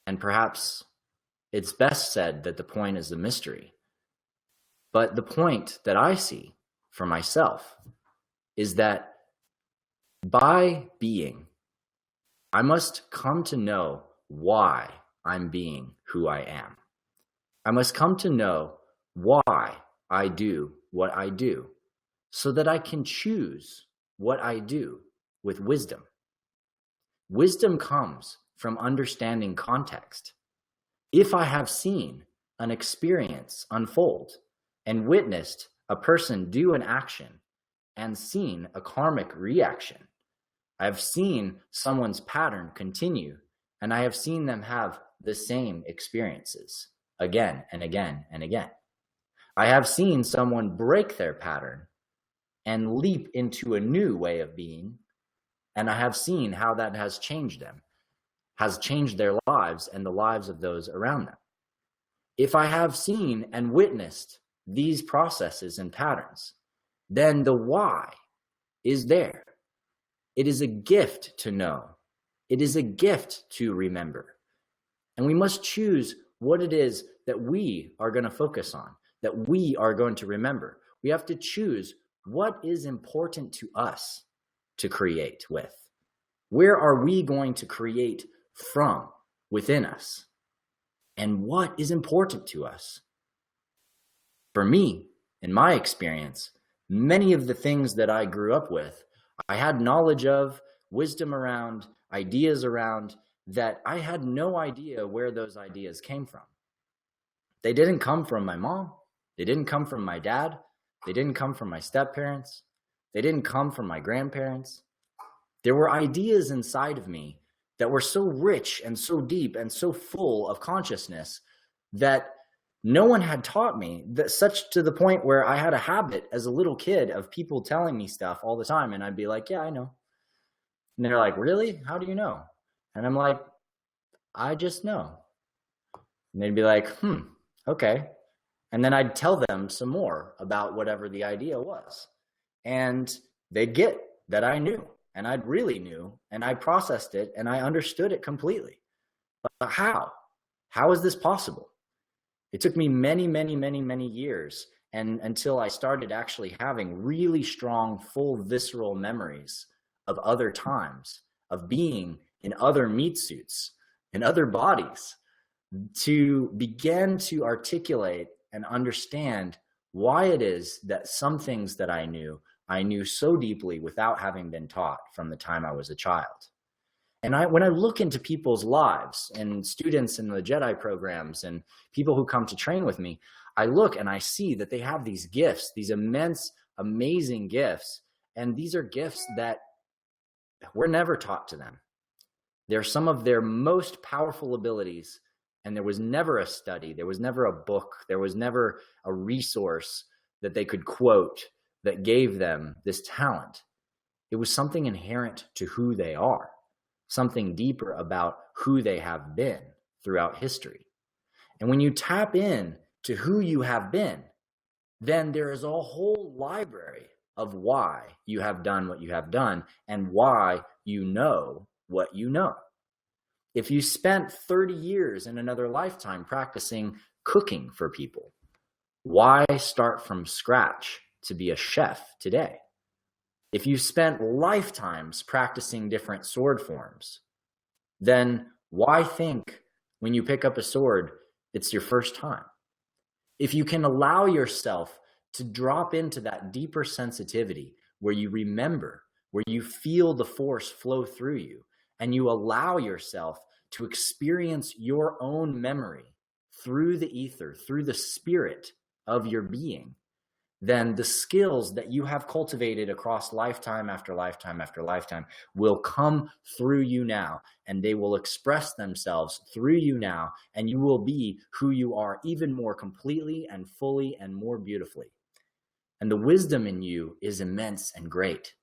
and perhaps it's best said that the point is the mystery. But the point that I see for myself is that by being, I must come to know why I'm being who I am. I must come to know why I do what I do so that I can choose what I do with wisdom. Wisdom comes from understanding context. If I have seen an experience unfold and witnessed a person do an action and seen a karmic reaction, I have seen someone's pattern continue, and I have seen them have the same experiences again and again and again. I have seen someone break their pattern and leap into a new way of being, and I have seen how that has changed them, has changed their lives and the lives of those around them. If I have seen and witnessed these processes and patterns, then the why is there. It is a gift to know. It is a gift to remember. And we must choose what it is that we are going to focus on, that we are going to remember. We have to choose what is important to us to create with. Where are we going to create from within us? And what is important to us? For me, in my experience, many of the things that I grew up with, I had knowledge of, wisdom around, ideas around, that I had no idea where those ideas came from. They didn't come from my mom. They didn't come from my dad. They didn't come from my step-parents. They didn't come from my grandparents. There were ideas inside of me that were so rich and so deep and so full of consciousness that no one had taught me, that such to the point where I had a habit as a little kid of people telling me stuff all the time. And I'd be like, yeah, I know. And they're like, really? How do you know? And I'm like, I just know. And they'd be like, okay. And then I'd tell them some more about whatever the idea was. And they'd get that I knew, and I really knew, and I processed it, and I understood it completely. But how? How is this possible? It took me many, many, many, many years and until I started actually having really strong, full visceral memories of other times, of being in other meat suits, in other bodies, to begin to articulate and understand why it is that some things that I knew so deeply without having been taught from the time I was a child. And when I look into people's lives and students in the Jedi programs and people who come to train with me, I look and I see that they have these gifts, these immense, amazing gifts. And these are gifts that were never taught to them. They're some of their most powerful abilities. And there was never a study. There was never a book. There was never a resource that they could quote that gave them this talent. It was something inherent to who they are. Something deeper about who they have been throughout history. And when you tap in to who you have been, then there is a whole library of why you have done what you have done and why you know what you know. If you spent 30 years in another lifetime practicing cooking for people, why start from scratch to be a chef today? If you spent lifetimes practicing different sword forms, then why think when you pick up a sword, it's your first time? If you can allow yourself to drop into that deeper sensitivity where you remember, where you feel the force flow through you, and you allow yourself to experience your own memory through the ether, through the spirit of your being, then the skills that you have cultivated across lifetime after lifetime after lifetime will come through you now, and they will express themselves through you now, and you will be who you are even more completely and fully and more beautifully. And the wisdom in you is immense and great.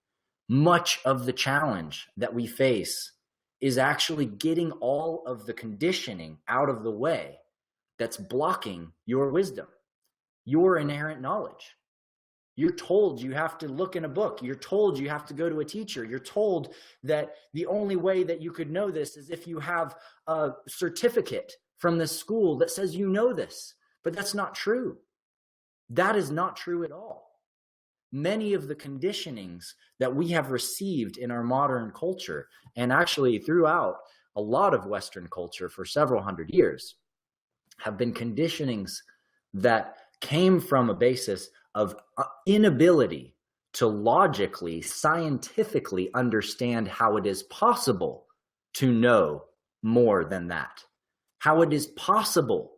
Much of the challenge that we face is actually getting all of the conditioning out of the way that's blocking your wisdom, your inherent knowledge. You're told you have to look in a book. You're told you have to go to a teacher. You're told that the only way that you could know this is if you have a certificate from this school that says you know this. But that's not true. That is not true at all. Many of the conditionings that we have received in our modern culture, and actually throughout a lot of Western culture for several hundred years, have been conditionings that came from a basis of inability to logically, scientifically understand how it is possible to know more than that, how it is possible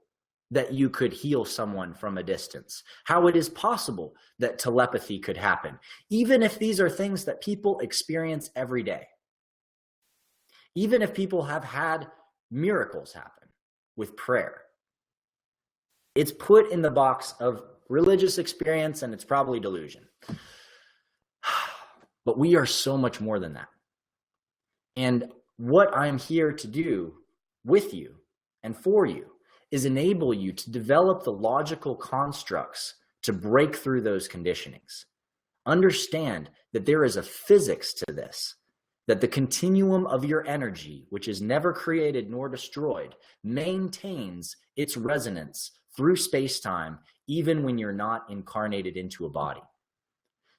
that you could heal someone from a distance, how it is possible that telepathy could happen, even if these are things that people experience every day. Even if people have had miracles happen with prayer, it's put in the box of religious experience, and it's probably delusion. But we are so much more than that. And what I'm here to do with you and for you is enable you to develop the logical constructs to break through those conditionings. Understand that there is a physics to this, that the continuum of your energy, which is never created nor destroyed, maintains its resonance through space-time, even when you're not incarnated into a body.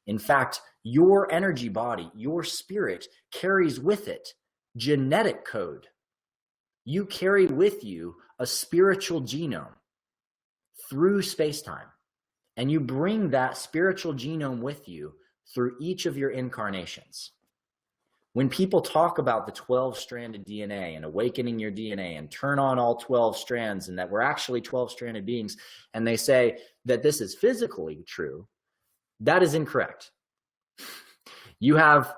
In fact, your energy body, your spirit, carries with it genetic code. You carry with you a spiritual genome through space-time, and you bring that spiritual genome with you through each of your incarnations. When people talk about the 12-stranded DNA and awakening your DNA and turn on all 12 strands and that we're actually 12-stranded beings, and they say that this is physically true, that is incorrect. You have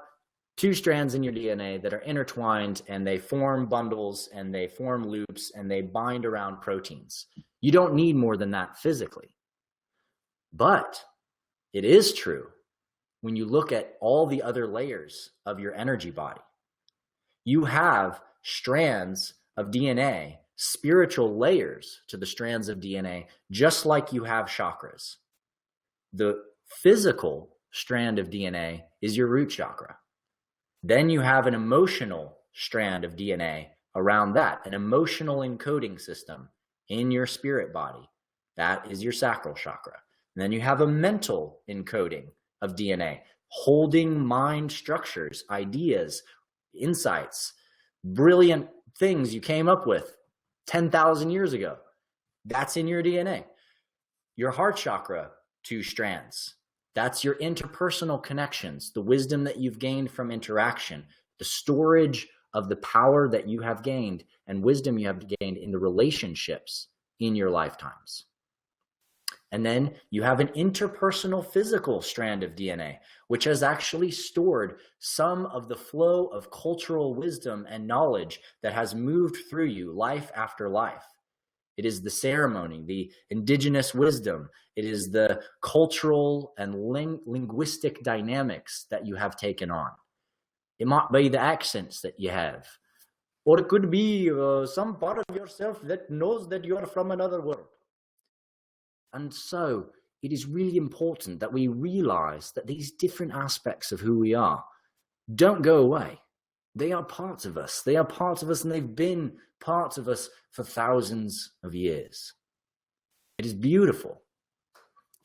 2 strands in your DNA that are intertwined, and they form bundles and they form loops and they bind around proteins. You don't need more than that physically. But it is true when you look at all the other layers of your energy body. You have strands of DNA, spiritual layers to the strands of DNA, just like you have chakras. The physical strand of DNA is your root chakra. Then you have an emotional strand of DNA around that, an emotional encoding system in your spirit body. That is your sacral chakra. And then you have a mental encoding of DNA, holding mind structures, ideas, insights, brilliant things you came up with 10,000 years ago. That's in your DNA. Your heart chakra, 2 strands. That's your interpersonal connections, the wisdom that you've gained from interaction, the storage of the power that you have gained and wisdom you have gained in the relationships in your lifetimes. And then you have an interpersonal physical strand of DNA, which has actually stored some of the flow of cultural wisdom and knowledge that has moved through you life after life. It is the ceremony, the indigenous wisdom. It is the cultural and linguistic dynamics that you have taken on. It might be the accents that you have, or it could be some part of yourself that knows that you are from another world. And so it is really important that we realize that these different aspects of who we are don't go away. They are parts of us. They are parts of us, and they've been parts of us for thousands of years. It is beautiful.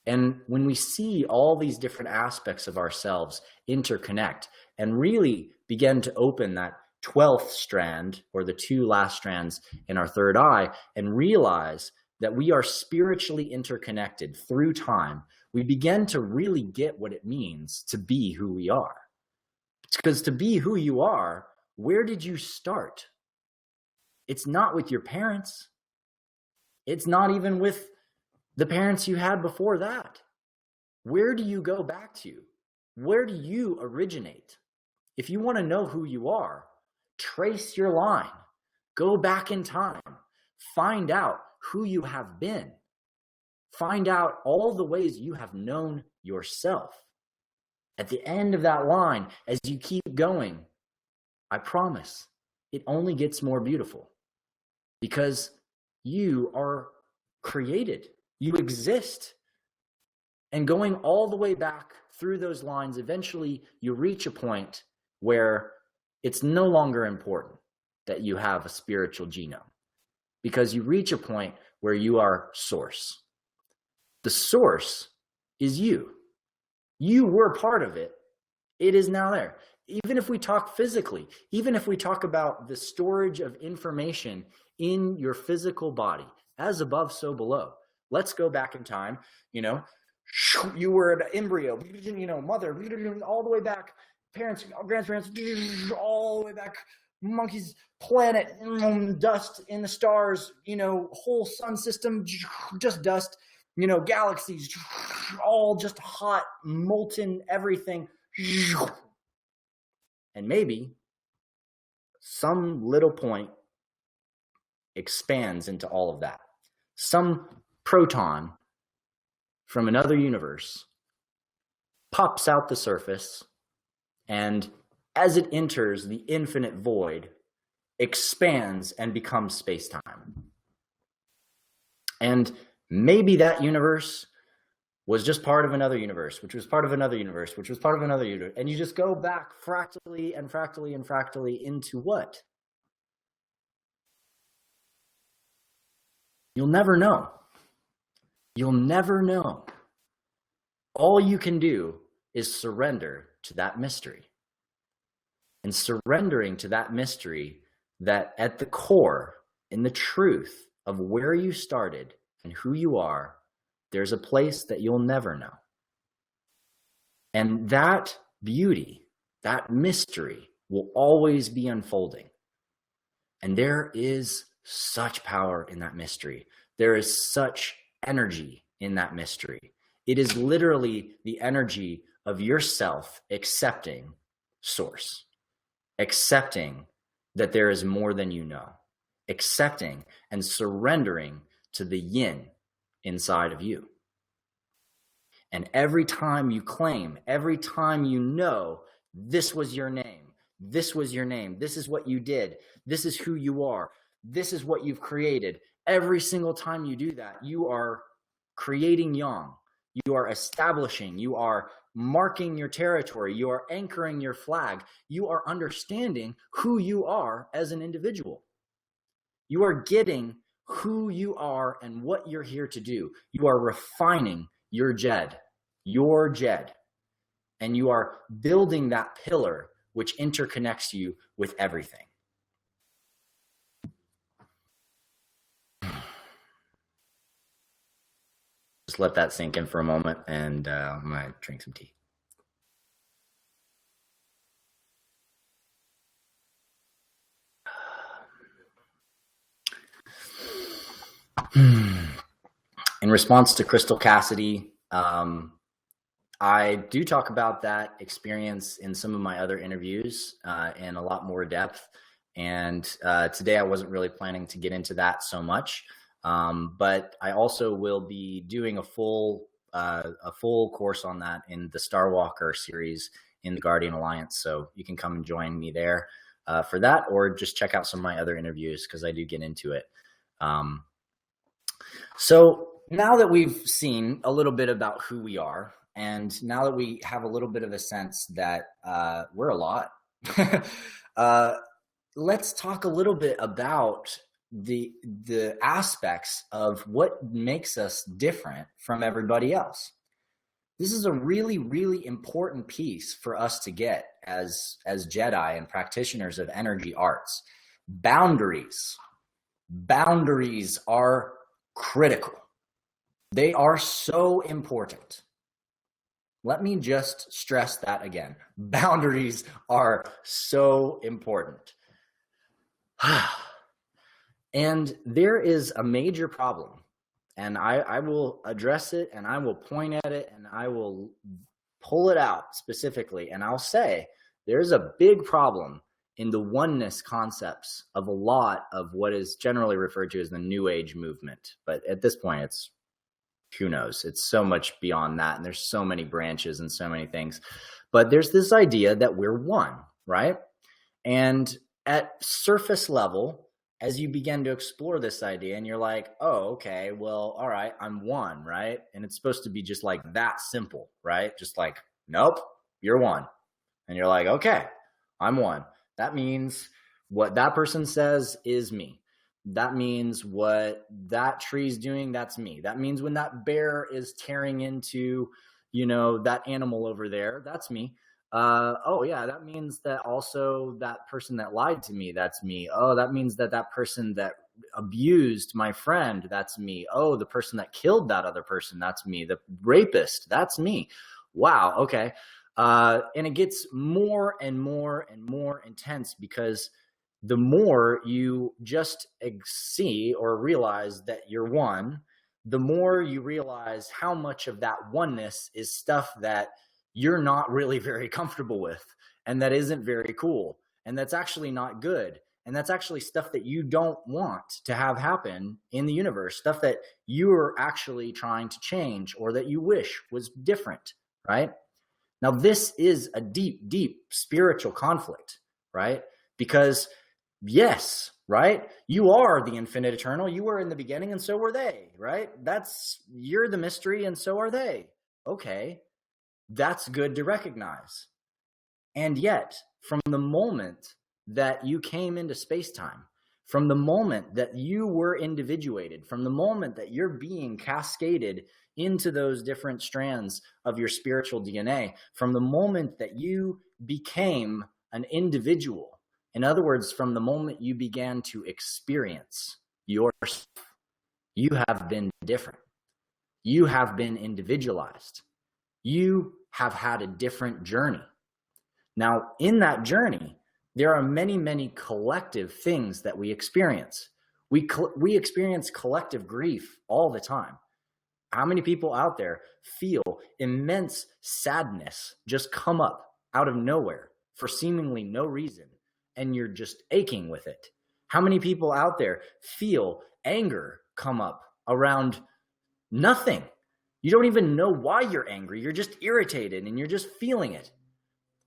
And when we see all these different aspects of ourselves interconnect and really begin to open that 12th strand, or the 2 last strands in our third eye, and realize that we are spiritually interconnected through time, we begin to really get what it means to be who we are. Because to be who you are, where did you start? It's not with your parents. It's not even with the parents you had before that. Where do you go back to? Where do you originate? If you want to know who you are, trace your line. Go back in time. Find out who you have been. Find out all the ways you have known yourself. At the end of that line, as you keep going, I promise it only gets more beautiful, because you are created. You exist. And going all the way back through those lines, eventually you reach a point where it's no longer important that you have a spiritual genome, because you reach a point where you are source. The source is you. You were part of it. It is now there. Even if we talk physically, even if we talk about the storage of information in your physical body, as above, so below. Let's go back in time. You were an embryo, mother, all the way back, parents, grandparents, all the way back, monkeys, planet, dust in the stars, whole sun system, just dust, galaxies, all just hot, molten everything. And maybe some little point expands into all of that. Some proton from another universe pops out the surface, and as it enters the infinite void, expands and becomes space-time. And maybe that universe was just part of another universe, which was part of another universe, which was part of another universe. And you just go back fractally and fractally and fractally into what? You'll never know. You'll never know. All you can do is surrender to that mystery. And surrendering to that mystery, that at the core, in the truth of where you started and who you are, there's a place that you'll never know. And that beauty, that mystery, will always be unfolding. And there is such power in that mystery. There is such energy in that mystery. It is literally the energy of yourself accepting source, accepting that there is more than you know, accepting and surrendering to the yin inside of you. And every time you claim, every time you know, this was your name, this was your name, this is what you did, this is who you are, this is what you've created. Every single time you do that, you are creating yang. You are establishing, you are marking your territory, you are anchoring your flag, you are understanding who you are as an individual. You are getting who you are and what you're here to do. You are refining your Jed, and you are building that pillar which interconnects you with everything. Just let that sink in for a moment, and I might drink some tea. In response to Crystal Cassidy, I do talk about that experience in some of my other interviews in a lot more depth. And today I wasn't really planning to get into that so much. But I also will be doing a full course on that in the Starwalker series in the Guardian Alliance. So you can come and join me there for that, or just check out some of my other interviews, because I do get into it. So now that we've seen a little bit about who we are, and now that we have a little bit of a sense that we're a lot, let's talk a little bit about the aspects of what makes us different from everybody else. This is a really, really important piece for us to get as Jedi and practitioners of energy arts. Boundaries are critical. They are so important. Let me just stress that again. Boundaries are so important. And there is a major problem, and I will address it, and I will point at it, and I will pull it out specifically. And I'll say, there's a big problem in the oneness concepts of a lot of what is generally referred to as the New Age movement. But at this point, it's, who knows? It's so much beyond that. And there's so many branches and so many things. But there's this idea that we're one, right? And at surface level, as you begin to explore this idea and you're like, oh, okay, well, all right, I'm one, right? And it's supposed to be just like that simple, right? Just like, nope, you're one. And you're like, okay, I'm one. That means what that person says is me. That means what that tree's doing, that's me. That means when that bear is tearing into, that animal over there, that's me. Oh yeah, that means that also that person that lied to me, that's me. Oh, that means that person that abused my friend, that's me. Oh, the person that killed that other person, that's me. The rapist, that's me. Wow. Okay. And it gets more and more and more intense, because the more you just see or realize that you're one, the more you realize how much of that oneness is stuff that you're not really very comfortable with, and that isn't very cool, and that's actually not good, and that's actually stuff that you don't want to have happen in the universe, stuff that you're actually trying to change or that you wish was different, right? Now, this is a deep, deep spiritual conflict, right? Because yes, right? You are the infinite eternal. You were in the beginning, and so were they, right? You're the mystery, and so are they. Okay. That's good to recognize. And yet, from the moment that you came into space-time, from the moment that you were individuated, from the moment that you're being cascaded into those different strands of your spiritual DNA, from the moment that you became an individual, in other words, from the moment you began to experience yourself, you have been different. You have been individualized. You have had a different journey. Now, in that journey, there are many, many collective things that we experience. We experience collective grief all the time. How many people out there feel immense sadness just come up out of nowhere for seemingly no reason, and you're just aching with it? How many people out there feel anger come up around nothing? You don't even know why you're angry. You're just irritated and you're just feeling it.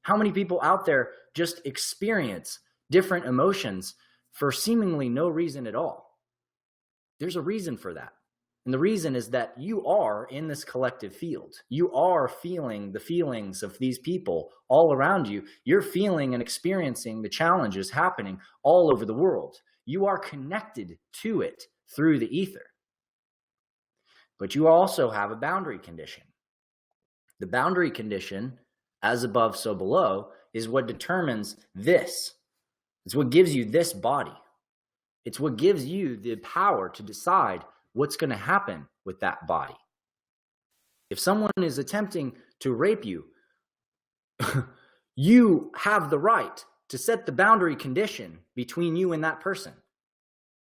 How many people out there just experience different emotions for seemingly no reason at all? There's a reason for that. And the reason is that you are in this collective field. You are feeling the feelings of these people all around you. You're feeling and experiencing the challenges happening all over the world. You are connected to it through the ether. But you also have a boundary condition. The boundary condition, as above, so below, is what determines this. It's what gives you this body. It's what gives you the power to decide what's going to happen with that body. If someone is attempting to rape you, you have the right to set the boundary condition between you and that person.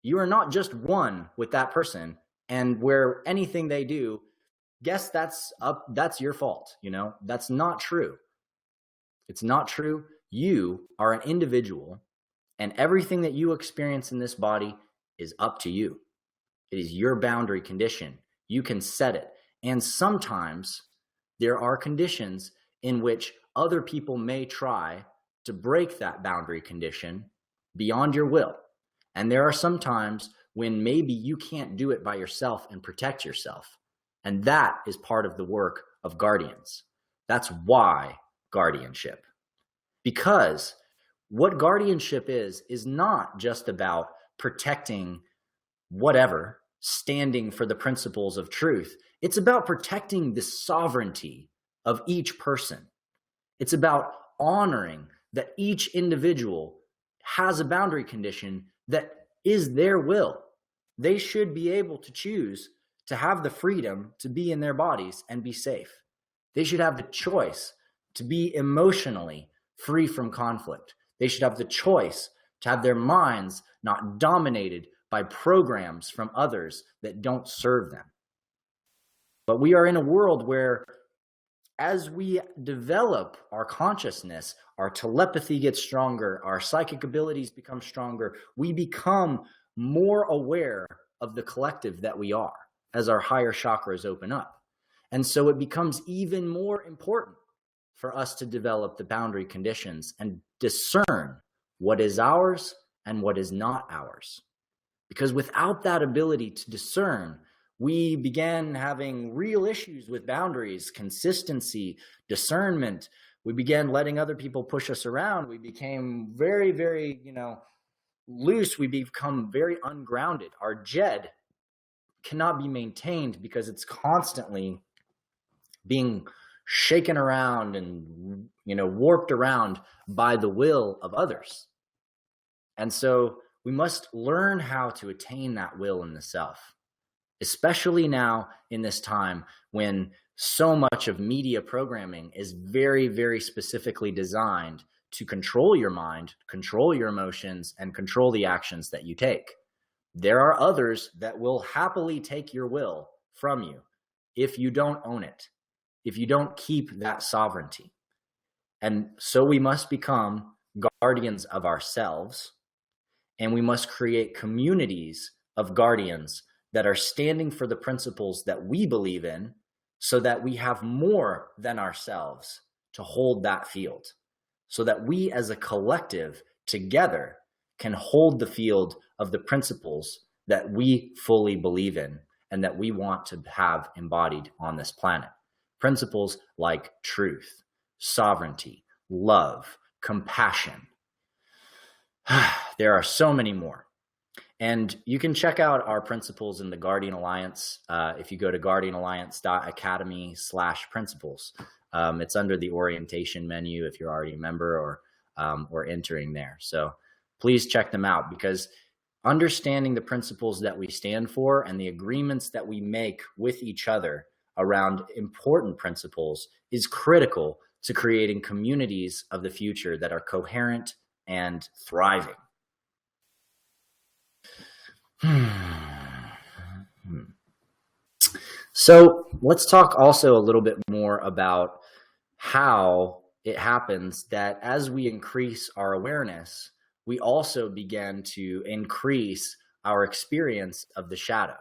You are not just one with that person, and where anything they do, guess that's your fault. That's not true. It's not true. You are an individual, and everything that you experience in this body is up to you. It is your boundary condition. You can set it. And sometimes there are conditions in which other people may try to break that boundary condition beyond your will. And there are some times when maybe you can't do it by yourself and protect yourself. And that is part of the work of guardians. That's why guardianship. Because what guardianship is not just about protecting whatever, standing for the principles of truth. It's about protecting the sovereignty of each person. It's about honoring that each individual has a boundary condition that is their will. They should be able to choose to have the freedom to be in their bodies and be safe. They should have the choice to be emotionally free from conflict. They should have the choice to have their minds not dominated by programs from others that don't serve them. But we are in a world where, as we develop our consciousness, our telepathy gets stronger, our psychic abilities become stronger, we become more aware of the collective that we are as our higher chakras open up. And so it becomes even more important for us to develop the boundary conditions and discern what is ours and what is not ours. Because without that ability to discern, we began having real issues with boundaries, consistency, discernment. We began letting other people push us around. We became very, very, loose. We become very ungrounded. Our Jed cannot be maintained because it's constantly being shaken around and, warped around by the will of others. And so we must learn how to attain that will in the self, especially now in this time when so much of media programming is very, very specifically designed to control your mind, control your emotions, and control the actions that you take. There are others that will happily take your will from you if you don't own it, if you don't keep that sovereignty. And so we must become guardians of ourselves, and we must create communities of guardians that are standing for the principles that we believe in, so that we have more than ourselves to hold that field, so that we as a collective together can hold the field of the principles that we fully believe in and that we want to have embodied on this planet. Principles like truth, sovereignty, love, compassion. There are so many more. And you can check out our principles in the Guardian Alliance if you go to guardianalliance.academy/principles. It's under the orientation menu if you're already a member or entering there. So please check them out, because understanding the principles that we stand for and the agreements that we make with each other around important principles is critical to creating communities of the future that are coherent and thriving. So let's talk also a little bit more about how it happens that as we increase our awareness, we also begin to increase our experience of the shadow.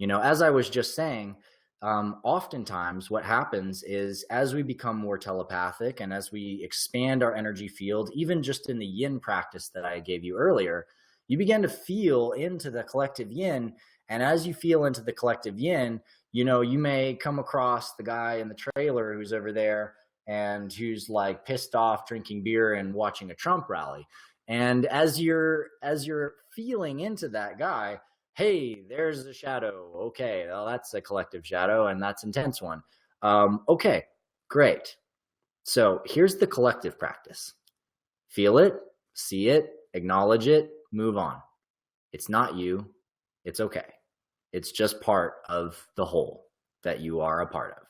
As I was just saying, oftentimes what happens is, as we become more telepathic and as we expand our energy field, even just in the yin practice that I gave you earlier, you begin to feel into the collective yin. And as you feel into the collective yin, you may come across the guy in the trailer who's over there and who's like pissed off drinking beer and watching a Trump rally. And as you're feeling into that guy, hey, there's a shadow. Okay, well, that's a collective shadow, and that's an intense one. Okay, great. So here's the collective practice. Feel it, see it, acknowledge it, move on. It's not you. It's okay. It's just part of the whole that you are a part of.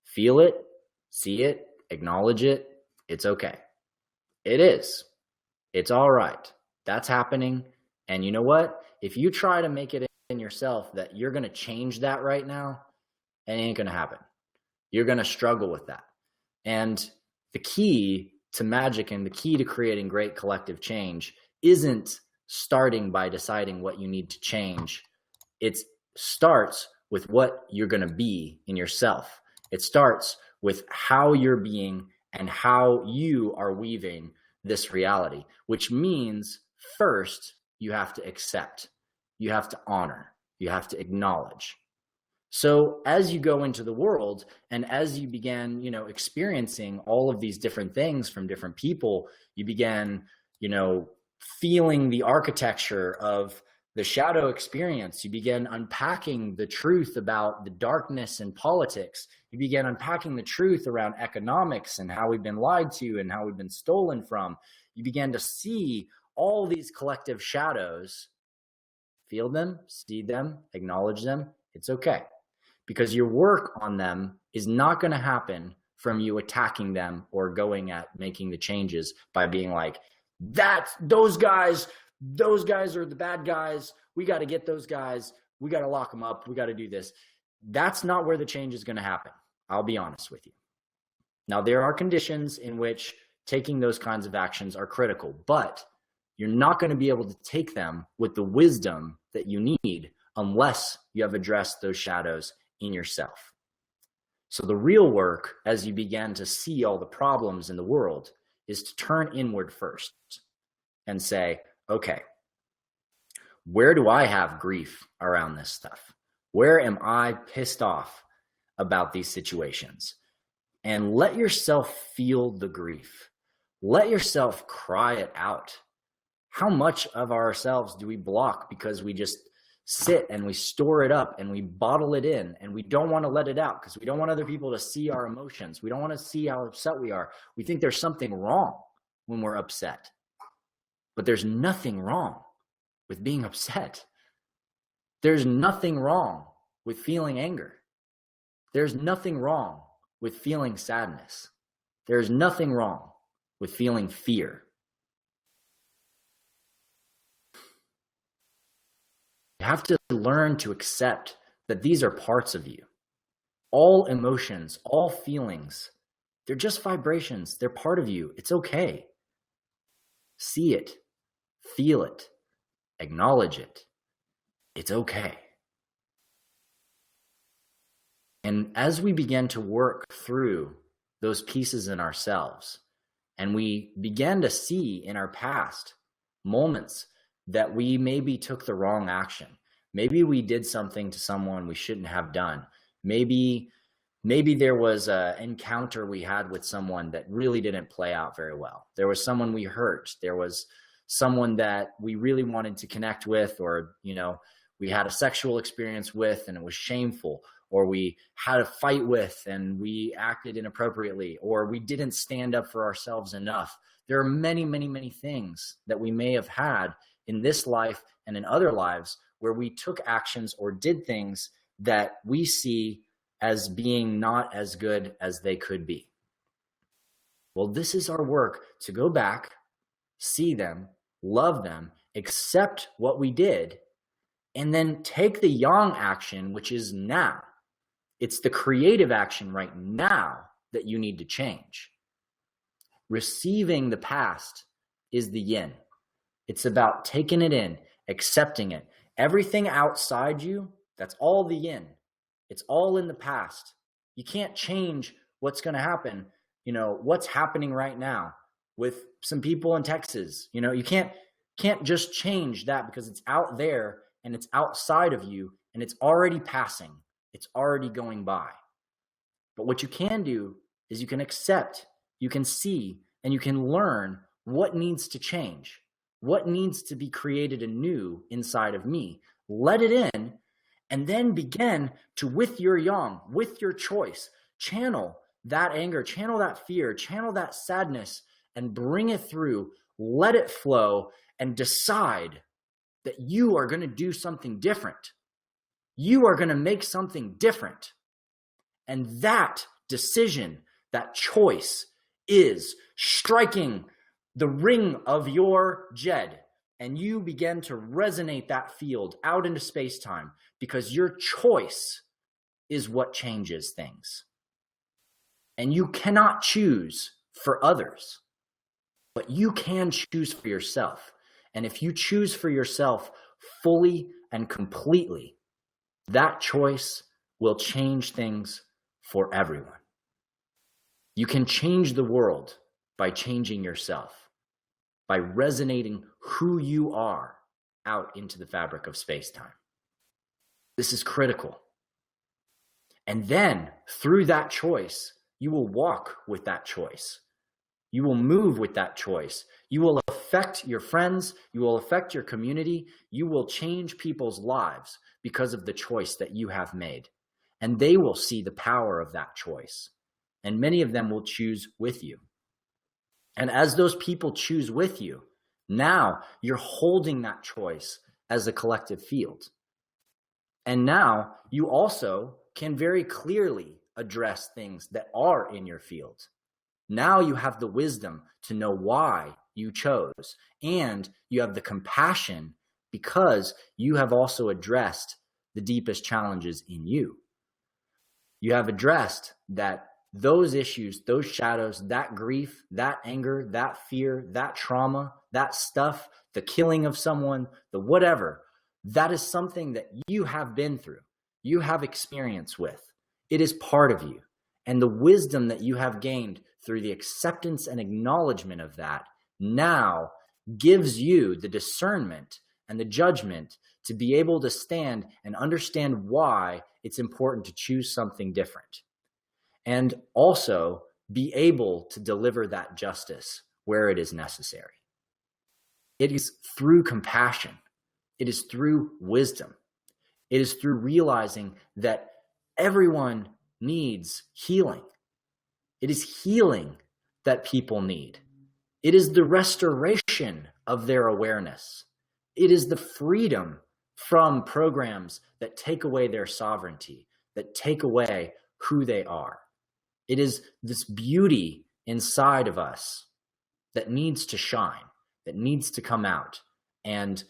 Feel it, see it, acknowledge it. It's okay. It is. It's all right. That's happening. And you know what? If you try to make it in yourself that you're going to change that right now, it ain't going to happen. You're going to struggle with that. And the key to magic and the key to creating great collective change isn't starting by deciding what you need to change. It starts with what you're going to be in yourself. It starts with how you're being and how you are weaving this reality, which means first you have to accept, you have to honor, you have to acknowledge. So as you go into the world and as you began, experiencing all of these different things from different people, you began, feeling the architecture of the shadow experience. You began unpacking the truth about the darkness in politics. You began unpacking the truth around economics and how we've been lied to and how we've been stolen from. You began to see all these collective shadows, feel them, see them, acknowledge them. It's okay. Because your work on them is not going to happen from you attacking them or going at making the changes by being like, those guys, those guys are the bad guys. We got to get those guys. We got to lock them up. We got to do this. That's not where the change is going to happen. I'll be honest with you. Now, there are conditions in which taking those kinds of actions are critical, but you're not going to be able to take them with the wisdom that you need unless you have addressed those shadows in yourself. So the real work, as you begin to see all the problems in the world, is to turn inward first and say, okay, where do I have grief around this stuff? Where am I pissed off about these situations? And let yourself feel the grief. Let yourself cry it out. How much of ourselves do we block because we just sit and we store it up and we bottle it in and we don't want to let it out because we don't want other people to see our emotions. We don't want to see how upset we are. We think there's something wrong when we're upset. But there's nothing wrong with being upset. There's nothing wrong with feeling anger. There's nothing wrong with feeling sadness. There's nothing wrong with feeling fear. You have to learn to accept that these are parts of you. All emotions, all feelings, they're just vibrations. They're part of you. It's okay. See it, feel it, acknowledge it. It's okay. And as we begin to work through those pieces in ourselves, and we begin to see in our past moments that we maybe took the wrong action. Maybe we did something to someone we shouldn't have done. Maybe there was an encounter we had with someone that really didn't play out very well. There was someone we hurt. There was someone that we really wanted to connect with, or, we had a sexual experience with and it was shameful, or we had a fight with and we acted inappropriately, or we didn't stand up for ourselves enough. There are many, many, many things that we may have had in this life and in other lives where we took actions or did things that we see as being not as good as they could be. Well, this is our work to go back, see them, love them, accept what we did, and then take the yang action, which is now. It's the creative action right now that you need to change. Receiving the past is the yin. It's about taking it in, accepting it. Everything outside you, that's all the yin. It's all in the past. You can't change what's going to happen. What's happening right now with some people in Texas. You can't just change that because it's out there and it's outside of you and it's already passing. It's already going by. But what you can do is you can accept, you can see, and you can learn what needs to change, what needs to be created anew inside of me. Let it in, and then begin to, with your yang, with your choice, channel that anger, channel that fear, channel that sadness, and bring it through. Let it flow and decide that you are going to do something different. You are going to make something different. And that decision, that choice, is striking the ring of your Jed. And you begin to resonate that field out into space-time because your choice is what changes things. And you cannot choose for others, but you can choose for yourself. And if you choose for yourself fully and completely, that choice will change things for everyone. You can change the world by changing yourself, by resonating who you are out into the fabric of space-time. This is critical. And then through that choice, you will walk with that choice. You will move with that choice. You will affect your friends. You will affect your community. You will change people's lives because of the choice that you have made. And they will see the power of that choice. And many of them will choose with you. And as those people choose with you, now you're holding that choice as a collective field. And now you also can very clearly address things that are in your field. Now you have the wisdom to know why you chose. And you have the compassion because you have also addressed the deepest challenges in you. You have addressed that those issues, those shadows, that grief, that anger, that fear, that trauma, that stuff, the killing of someone, the whatever, that is something that you have been through, you have experience with. It is part of you. And the wisdom that you have gained through the acceptance and acknowledgement of that now gives you the discernment and the judgment to be able to stand and understand why it's important to choose something different. And also be able to deliver that justice where it is necessary. It is through compassion. It is through wisdom. It is through realizing that everyone needs healing. It is healing that people need. It is the restoration of their awareness. It is the freedom from programs that take away their sovereignty, that take away who they are. It is this beauty inside of us that needs to shine, that needs to come out. And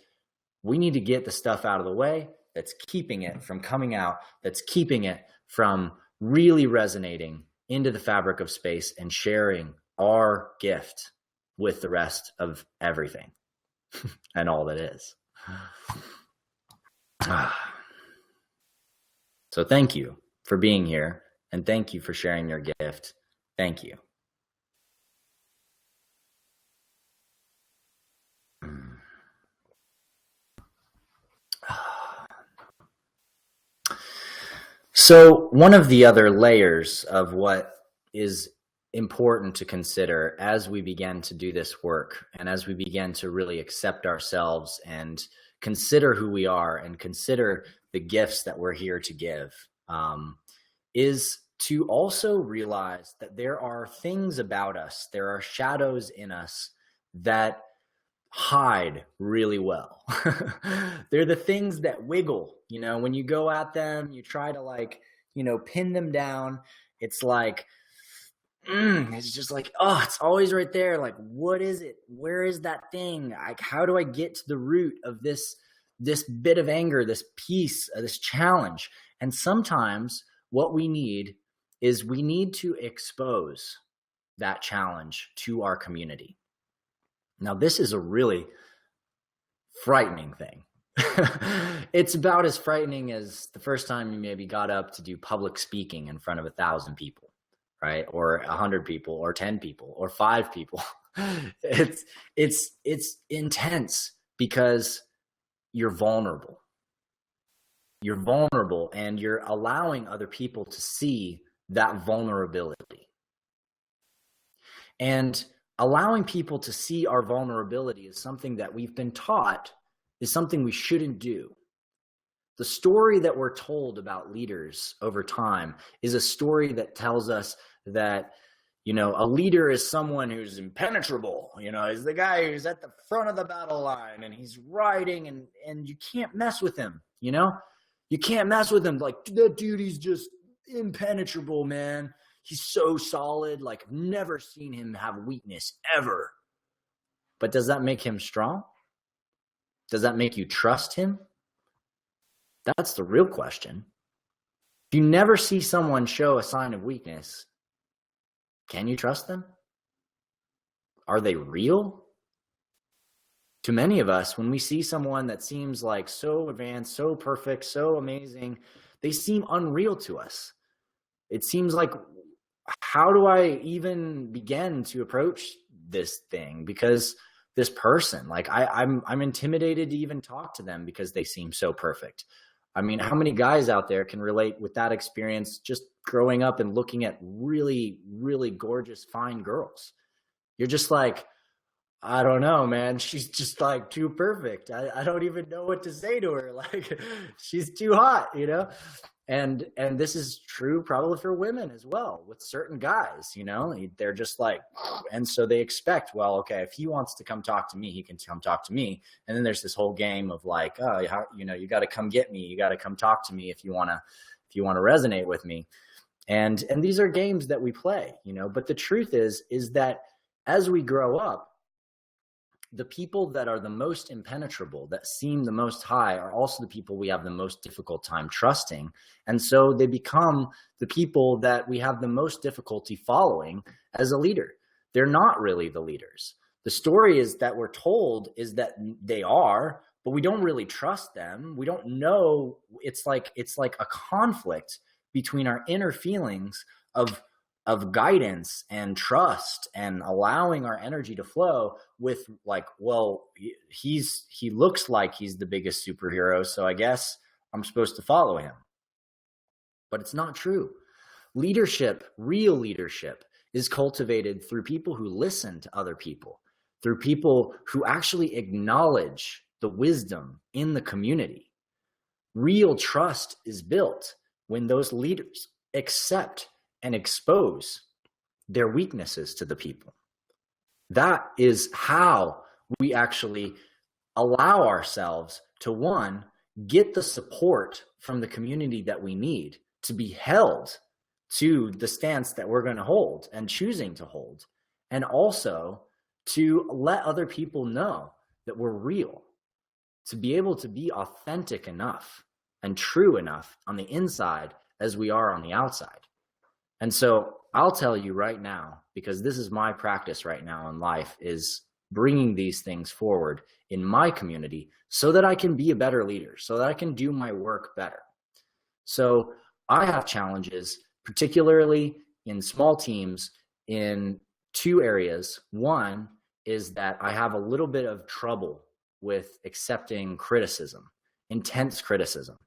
we need to get the stuff out of the way that's keeping it from coming out, that's keeping it from really resonating into the fabric of space and sharing our gift with the rest of everything and all that is. So thank you for being here, and thank you for sharing your gift. Thank you. So one of the other layers of what is important to consider as we begin to do this work and as we begin to really accept ourselves and consider who we are and consider the gifts that we're here to give, is to also realize that there are things about us, there are shadows in us that hide really well. They're the things that wiggle, when you go at them, you try to pin them down. It's like, it's just like, oh, it's always right there. Like, what is it? Where is that thing? How do I get to the root of this bit of anger, this piece, this challenge? And sometimes what we need is we need to expose that challenge to our community. Now, this is a really frightening thing. It's about as frightening as the first time you maybe got up to do public speaking in front of 1,000 people, right? Or 100 people, or 10 people, or 5 people. It's intense because you're vulnerable. You're vulnerable, and you're allowing other people to see that vulnerability. And allowing people to see our vulnerability is something that we've been taught is something we shouldn't do. The story that we're told about leaders over time is a story that tells us that, a leader is someone who's impenetrable, is the guy who's at the front of the battle line and he's riding and you can't mess with him, you can't mess with him. Like, that dude, he's just impenetrable, man. He's so solid. Like, I've never seen him have weakness ever. But does that make him strong? Does that make you trust him? That's the real question. If you never see someone show a sign of weakness, can you trust them? Are they real? To many of us, when we see someone that seems like so advanced, so perfect, so amazing, they seem unreal to us. It seems like, how do I even begin to approach this thing? Because this person, I'm intimidated to even talk to them because they seem so perfect. I mean, how many guys out there can relate with that experience, just growing up and looking at really, really gorgeous, fine girls? You're just like, I don't know, man. She's just like too perfect. I don't even know what to say to her. Like, she's too hot, And this is true probably for women as well with certain guys, they're just like, and so they expect, well, okay, if he wants to come talk to me, he can come talk to me. And then there's this whole game of like, oh, you got to come get me. You got to come talk to me if you want to resonate with me. And these are games that we play, but the truth is that as we grow up, the people that are the most impenetrable, that seem the most high, are also the people we have the most difficult time trusting. And so they become the people that we have the most difficulty following as a leader. They're not really the leaders. The story is that we're told is that they are, but we don't really trust them. We don't know. It's like a conflict between our inner feelings of guidance and trust and allowing our energy to flow with like, well, he looks like he's the biggest superhero, so I guess I'm supposed to follow him. But it's not true. Leadership, real leadership, is cultivated through people who listen to other people, through people who actually acknowledge the wisdom in the community. Real trust is built when those leaders accept and expose their weaknesses to the people. That is how we actually allow ourselves to, one, get the support from the community that we need to be held to the stance that we're going to hold and choosing to hold, and also to let other people know that we're real, to be able to be authentic enough and true enough on the inside as we are on the outside. And so I'll tell you right now, because this is my practice right now in life, is bringing these things forward in my community so that I can be a better leader, so that I can do my work better. So I have challenges, particularly in small teams, in two areas. One is that I have a little bit of trouble with accepting criticism, intense criticism.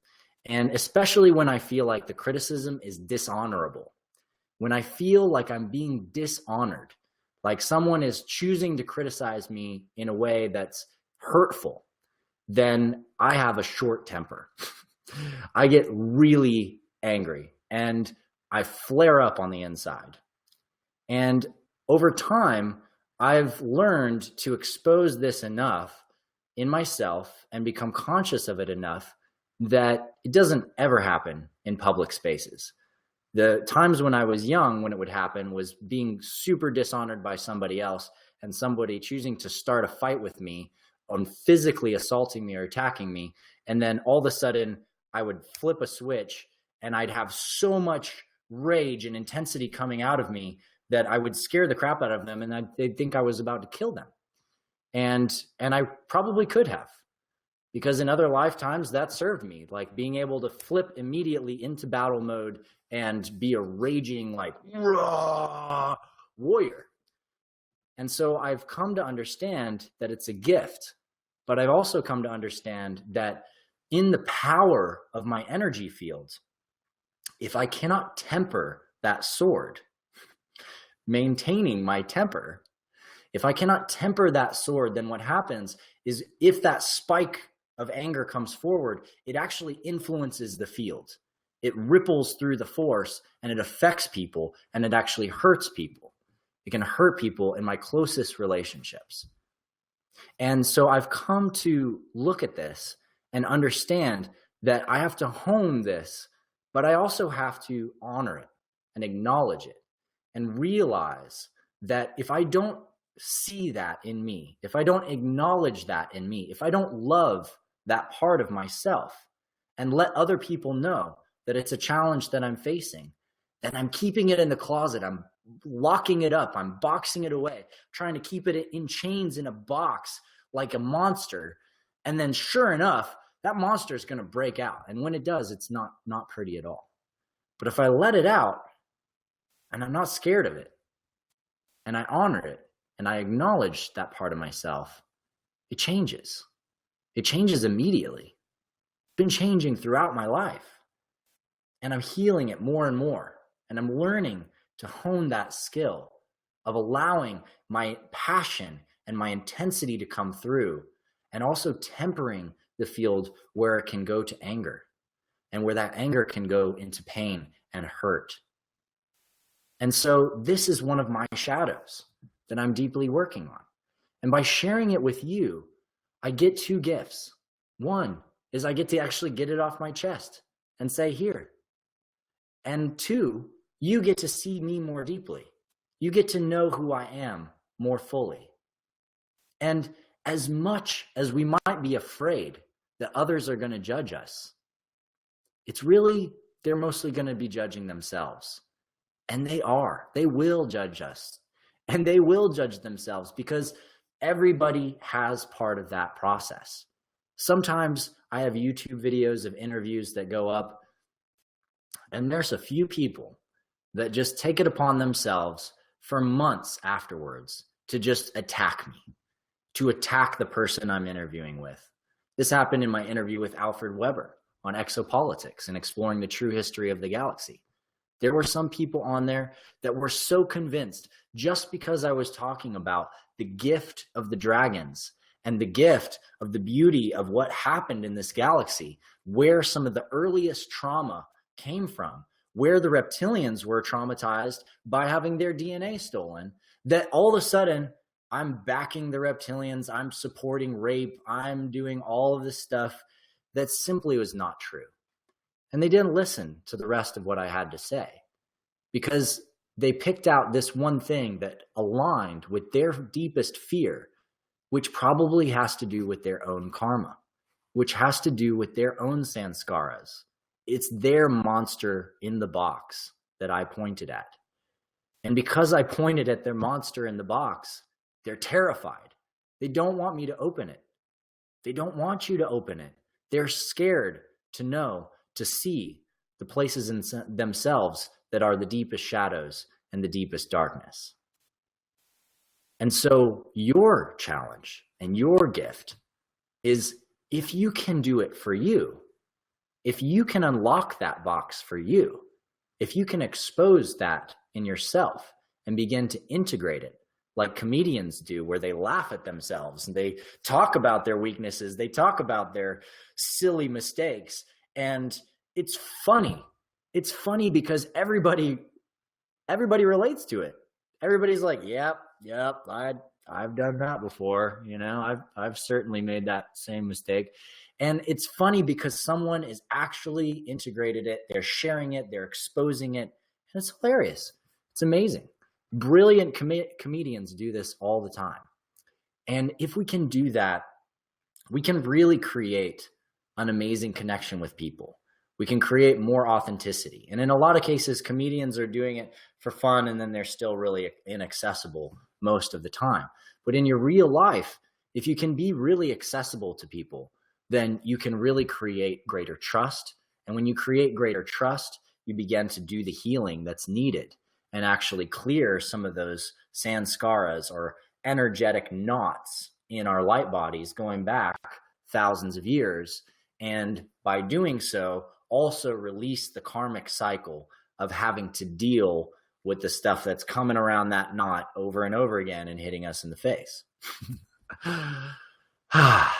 And especially when I feel like the criticism is dishonorable. When I feel like I'm being dishonored, like someone is choosing to criticize me in a way that's hurtful, then I have a short temper. I get really angry and I flare up on the inside. And over time, I've learned to expose this enough in myself and become conscious of it enough that it doesn't ever happen in public spaces. The times when I was young, when it would happen, was being super dishonored by somebody else and somebody choosing to start a fight with me on physically assaulting me or attacking me. And then all of a sudden I would flip a switch and I'd have so much rage and intensity coming out of me that I would scare the crap out of them and they'd think I was about to kill them. And I probably could have, because in other lifetimes that served me, like being able to flip immediately into battle mode and be a raging, like, raw warrior. And so I've come to understand that it's a gift, but I've also come to understand that in the power of my energy field, if I cannot temper that sword, maintaining my temper, if I cannot temper that sword, then what happens is if that spike of anger comes forward, it actually influences the field. It ripples through the force and it affects people and it actually hurts people. It can hurt people in my closest relationships. And so I've come to look at this and understand that I have to hone this, but I also have to honor it and acknowledge it and realize that if I don't see that in me, if I don't acknowledge that in me, if I don't love that part of myself and let other people know that it's a challenge that I'm facing, then I'm keeping it in the closet. I'm locking it up. I'm boxing it away, trying to keep it in chains in a box like a monster. And then sure enough, that monster is going to break out. And when it does, it's not pretty at all. But if I let it out and I'm not scared of it and I honor it and I acknowledge that part of myself, it changes. It changes immediately. It's been changing throughout my life. And I'm healing it more and more. And I'm learning to hone that skill of allowing my passion and my intensity to come through, and also tempering the field where it can go to anger and where that anger can go into pain and hurt. And so this is one of my shadows that I'm deeply working on. And by sharing it with you, I get two gifts. One is I get to actually get it off my chest and say, here. And two, you get to see me more deeply. You get to know who I am more fully. And as much as we might be afraid that others are going to judge us, it's really, they're mostly going to be judging themselves. And they will judge us, and they will judge themselves, because everybody has part of that process. Sometimes I have YouTube videos of interviews that go up, and there's a few people that just take it upon themselves for months afterwards to just attack me, to attack the person I'm interviewing with. This happened in my interview with Alfred Weber on exopolitics and exploring the true history of the galaxy. There were some people on there that were so convinced, just because I was talking about the gift of the dragons and the gift of the beauty of what happened in this galaxy, where some of the earliest trauma came from, where the reptilians were traumatized by having their DNA stolen, that all of a sudden I'm backing the reptilians, I'm supporting rape, I'm doing all of this stuff that simply was not true. And they didn't listen to the rest of what I had to say, because they picked out this one thing that aligned with their deepest fear, which probably has to do with their own karma, which has to do with their own sanskaras. It's their monster in the box that I pointed at. And because I pointed at their monster in the box, they're terrified. They don't want me to open it. They don't want you to open it. They're scared to know, to see the places in themselves that are the deepest shadows and the deepest darkness. And so your challenge and your gift is, if you can do it for you, if you can unlock that box for you, if you can expose that in yourself and begin to integrate it like comedians do, where they laugh at themselves and they talk about their weaknesses, they talk about their silly mistakes. And it's funny. It's funny because everybody relates to it. Everybody's like, yep, I've done that before. You know, I've certainly made that same mistake. And it's funny because someone is actually integrated it. They're sharing it. They're exposing it. And it's hilarious. It's amazing. Brilliant comedians do this all the time. And if we can do that, we can really create an amazing connection with people. We can create more authenticity. And in a lot of cases, comedians are doing it for fun, and then they're still really inaccessible most of the time. But in your real life, if you can be really accessible to people, then you can really create greater trust. And when you create greater trust, you begin to do the healing that's needed and actually clear some of those sanskaras or energetic knots in our light bodies going back thousands of years. And by doing so, also release the karmic cycle of having to deal with the stuff that's coming around that knot over and over again and hitting us in the face.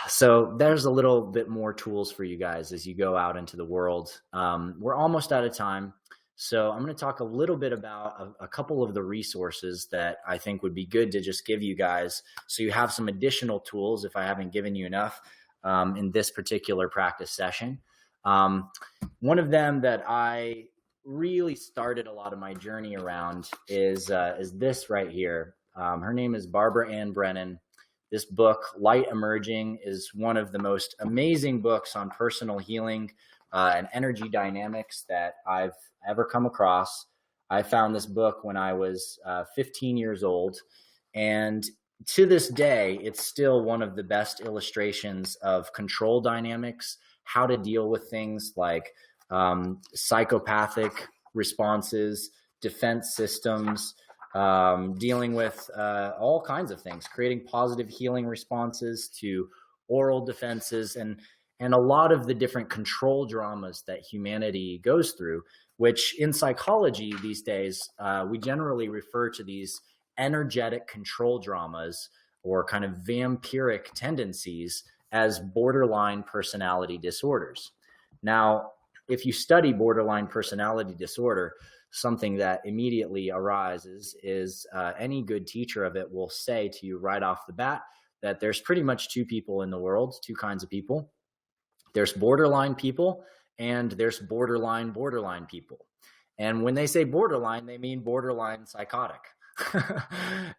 So there's a little bit more tools for you guys as you go out into the world. We're almost out of time. So I'm going to talk a little bit about a couple of the resources that I think would be good to just give you guys, so you have some additional tools if I haven't given you enough in this particular practice session. One of them that I really started a lot of my journey around is this right here. Her name is Barbara Ann Brennan. This book, Light Emerging, is one of the most amazing books on personal healing and energy dynamics that I've ever come across. I found this book when I was 15 years old, and to this day, it's still one of the best illustrations of control dynamics, how to deal with things like psychopathic responses, defense systems, dealing with all kinds of things, creating positive healing responses to oral defenses, and a lot of the different control dramas that humanity goes through, which in psychology these days, we generally refer to these energetic control dramas or kind of vampiric tendencies as borderline personality disorders. Now, if you study borderline personality disorder, something that immediately arises is any good teacher of it will say to you right off the bat that there's pretty much two people in the world, two kinds of people. There's borderline people and there's borderline people. And when they say borderline, they mean borderline psychotic.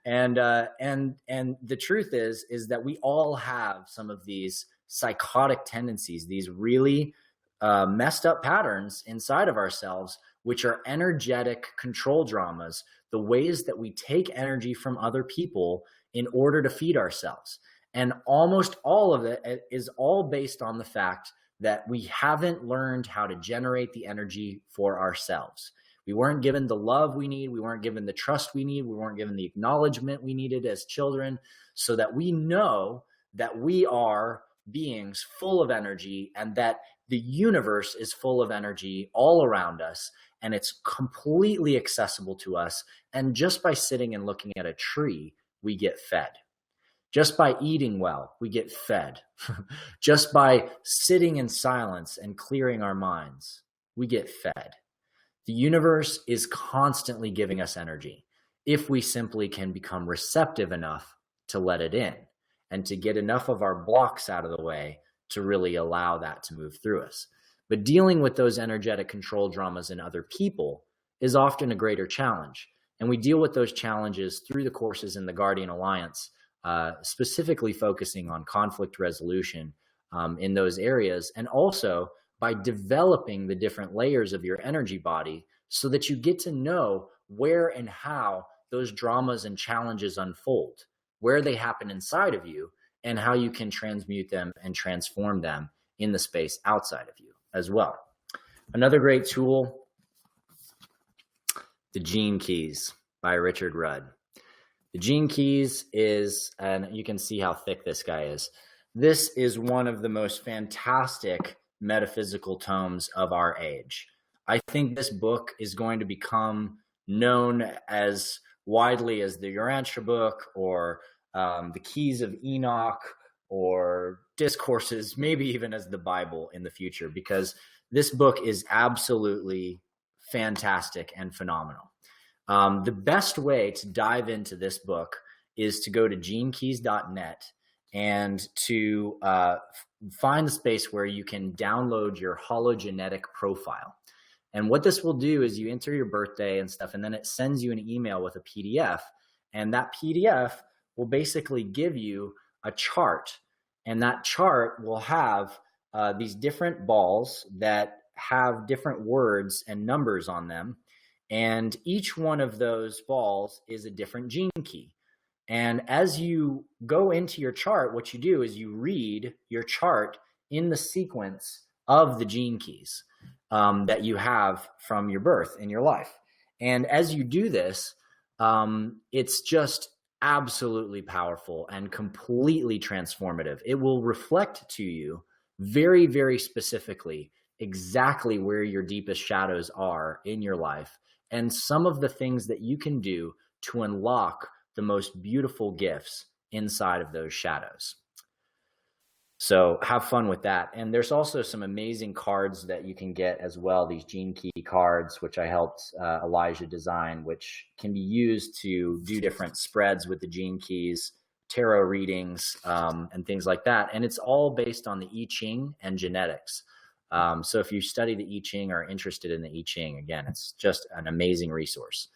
And the truth is that we all have some of these psychotic tendencies, these really messed up patterns inside of ourselves, which are energetic control dramas, the ways that we take energy from other people in order to feed ourselves. And almost all of it is all based on the fact that we haven't learned how to generate the energy for ourselves. We weren't given the love we need. We weren't given the trust we need. We weren't given the acknowledgement we needed as children, so that we know that we are beings full of energy and that the universe is full of energy all around us, and it's completely accessible to us. And just by sitting and looking at a tree, we get fed. Just by eating well, we get fed. Just by sitting in silence and clearing our minds, we get fed. The universe is constantly giving us energy if we simply can become receptive enough to let it in and to get enough of our blocks out of the way to really allow that to move through us. But dealing with those energetic control dramas in other people is often a greater challenge. And we deal with those challenges through the courses in the Guardian Alliance, specifically focusing on conflict resolution in those areas, and also by developing the different layers of your energy body so that you get to know where and how those dramas and challenges unfold, where they happen inside of you, and how you can transmute them and transform them in the space outside of you as well. Another great tool, the Gene Keys by Richard Rudd. The Gene Keys is, and you can see how thick this guy is. This is one of the most fantastic metaphysical tomes of our age. I think this book is going to become known as widely as the Urantia book, or the Keys of Enoch, or Discourses, maybe even as the Bible in the future, because this book is absolutely fantastic and phenomenal. The best way to dive into this book is to go to genekeys.net and to find the space where you can download your hologenetic profile. And what this will do is you enter your birthday and stuff, and then it sends you an email with a PDF. And that PDF will basically give you a chart. And that chart will have these different balls that have different words and numbers on them. And each one of those balls is a different gene key. And as you go into your chart, what you do is you read your chart in the sequence of the gene keys that you have from your birth in your life. And as you do this, it's just absolutely powerful and completely transformative. It will reflect to you very, very specifically exactly where your deepest shadows are in your life, and some of the things that you can do to unlock the most beautiful gifts inside of those shadows. So have fun with that. And there's also some amazing cards that you can get as well, these gene key cards, which I helped Elijah design, which can be used to do different spreads with the gene keys, tarot readings, and things like that. And it's all based on the I Ching and genetics. So if you study the I Ching or are interested in the I Ching, again, it's just an amazing resource.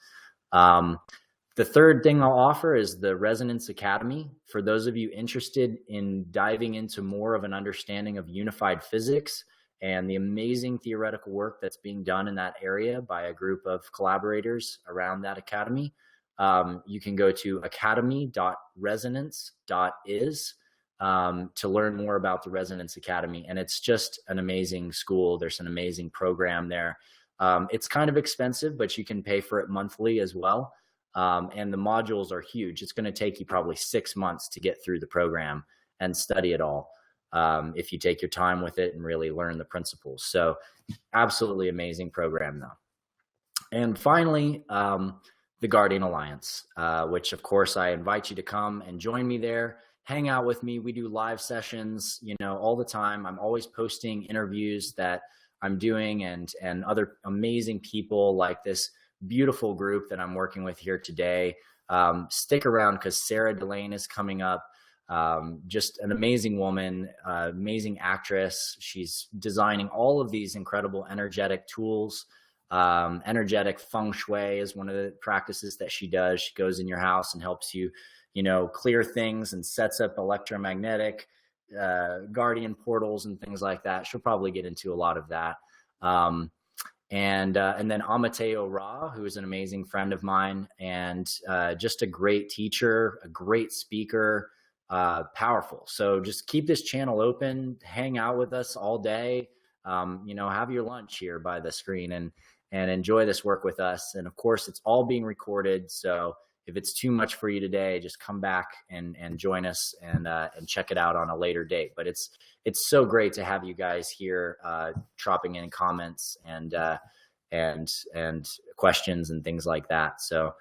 The third thing I'll offer is the Resonance Academy. For those of you interested in diving into more of an understanding of unified physics and the amazing theoretical work that's being done in that area by a group of collaborators around that academy, you can go to academy.resonance.is to learn more about the Resonance Academy. And it's just an amazing school. There's an amazing program there. It's kind of expensive, but you can pay for it monthly as well. And the modules are huge. It's going to take you probably 6 months to get through the program and study it all, if you take your time with it and really learn the principles. So absolutely amazing program though. And finally, the Guardian Alliance, which of course I invite you to come and join me there, hang out with me. We do live sessions, all the time. I'm always posting interviews that I'm doing and other amazing people like this beautiful group that I'm working with here today. Stick around because Sarah Delane is coming up. Just an amazing woman, amazing actress. She's designing all of these incredible energetic tools Energetic feng shui is one of the practices that she does. She goes in your house and helps you, clear things and sets up electromagnetic guardian portals and things like that. She'll probably get into a lot of that. And then Amateo Ra, who is an amazing friend of mine and just a great teacher, a great speaker, powerful. So just keep this channel open, hang out with us all day, have your lunch here by the screen and enjoy this work with us. And of course, it's all being recorded. So if it's too much for you today, just come back and join us and check it out on a later date. But it's so great to have you guys here, dropping in comments and questions and things like that. So,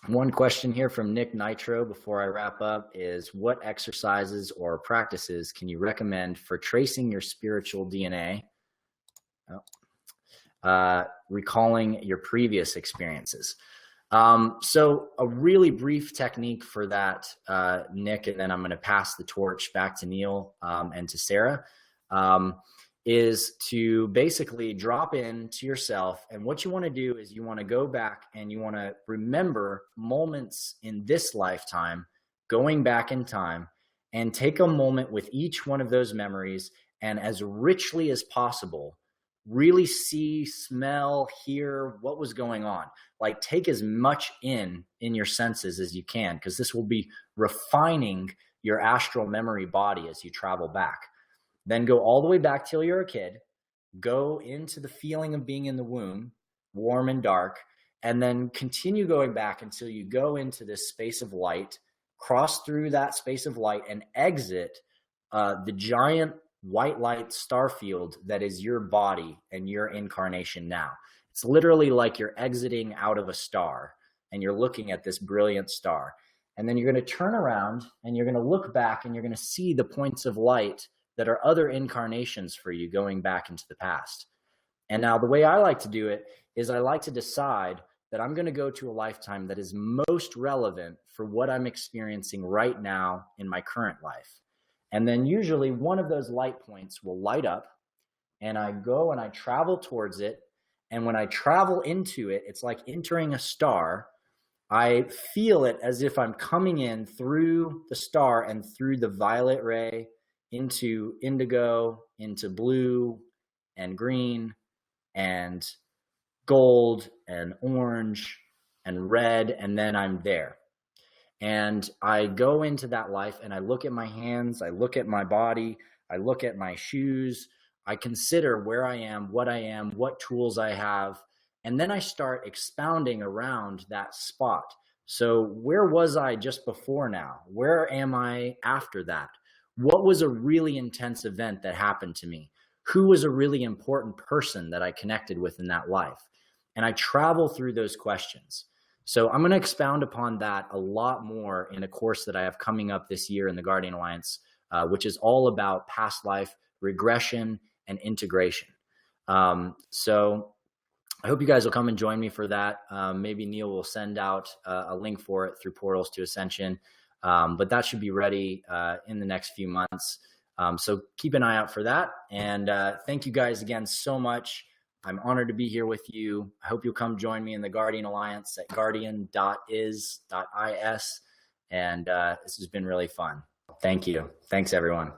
one question here from Nick Nitro before I wrap up is, what exercises or practices can you recommend for tracing your spiritual DNA? Recalling your previous experiences. So a really brief technique for that, Nick, and then I'm going to pass the torch back to Neil and to Sarah, is to basically drop in to yourself. And what you want to do is you want to go back and you want to remember moments in this lifetime, going back in time, and take a moment with each one of those memories and as richly as possible, really see, smell, hear what was going on. Like, take as much in your senses as you can, because this will be refining your astral memory body as you travel back. Then go all the way back till you're a kid, go into the feeling of being in the womb, warm and dark, and then continue going back until you go into this space of light, cross through that space of light and exit the giant white light star field that is your body and your incarnation now. It's literally like you're exiting out of a star and you're looking at this brilliant star. And then you're going to turn around and you're going to look back and you're going to see the points of light that are other incarnations for you going back into the past. And now the way I like to do it is I like to decide that I'm going to go to a lifetime that is most relevant for what I'm experiencing right now in my current life. And then usually one of those light points will light up and I go and I travel towards it. And when I travel into it, it's like entering a star. I feel it as if I'm coming in through the star and through the violet ray into indigo, into blue and green and gold and orange and red. And then I'm there. And I go into that life and I look at my hands, I look at my body, I look at my shoes, I consider where I am, what tools I have, and then I start expounding around that spot. So where was I just before now? Where am I after that? What was a really intense event that happened to me? Who was a really important person that I connected with in that life? And I travel through those questions. So I'm going to expound upon that a lot more in a course that I have coming up this year in the Guardian Alliance, which is all about past life regression and integration. So I hope you guys will come and join me for that. Maybe Neil will send out a link for it through Portals to Ascension, but that should be ready in the next few months. So keep an eye out for that. And thank you guys again so much. I'm honored to be here with you. I hope you'll come join me in the Guardian Alliance at guardian.is.is. And this has been really fun. Thank you. Thanks, everyone.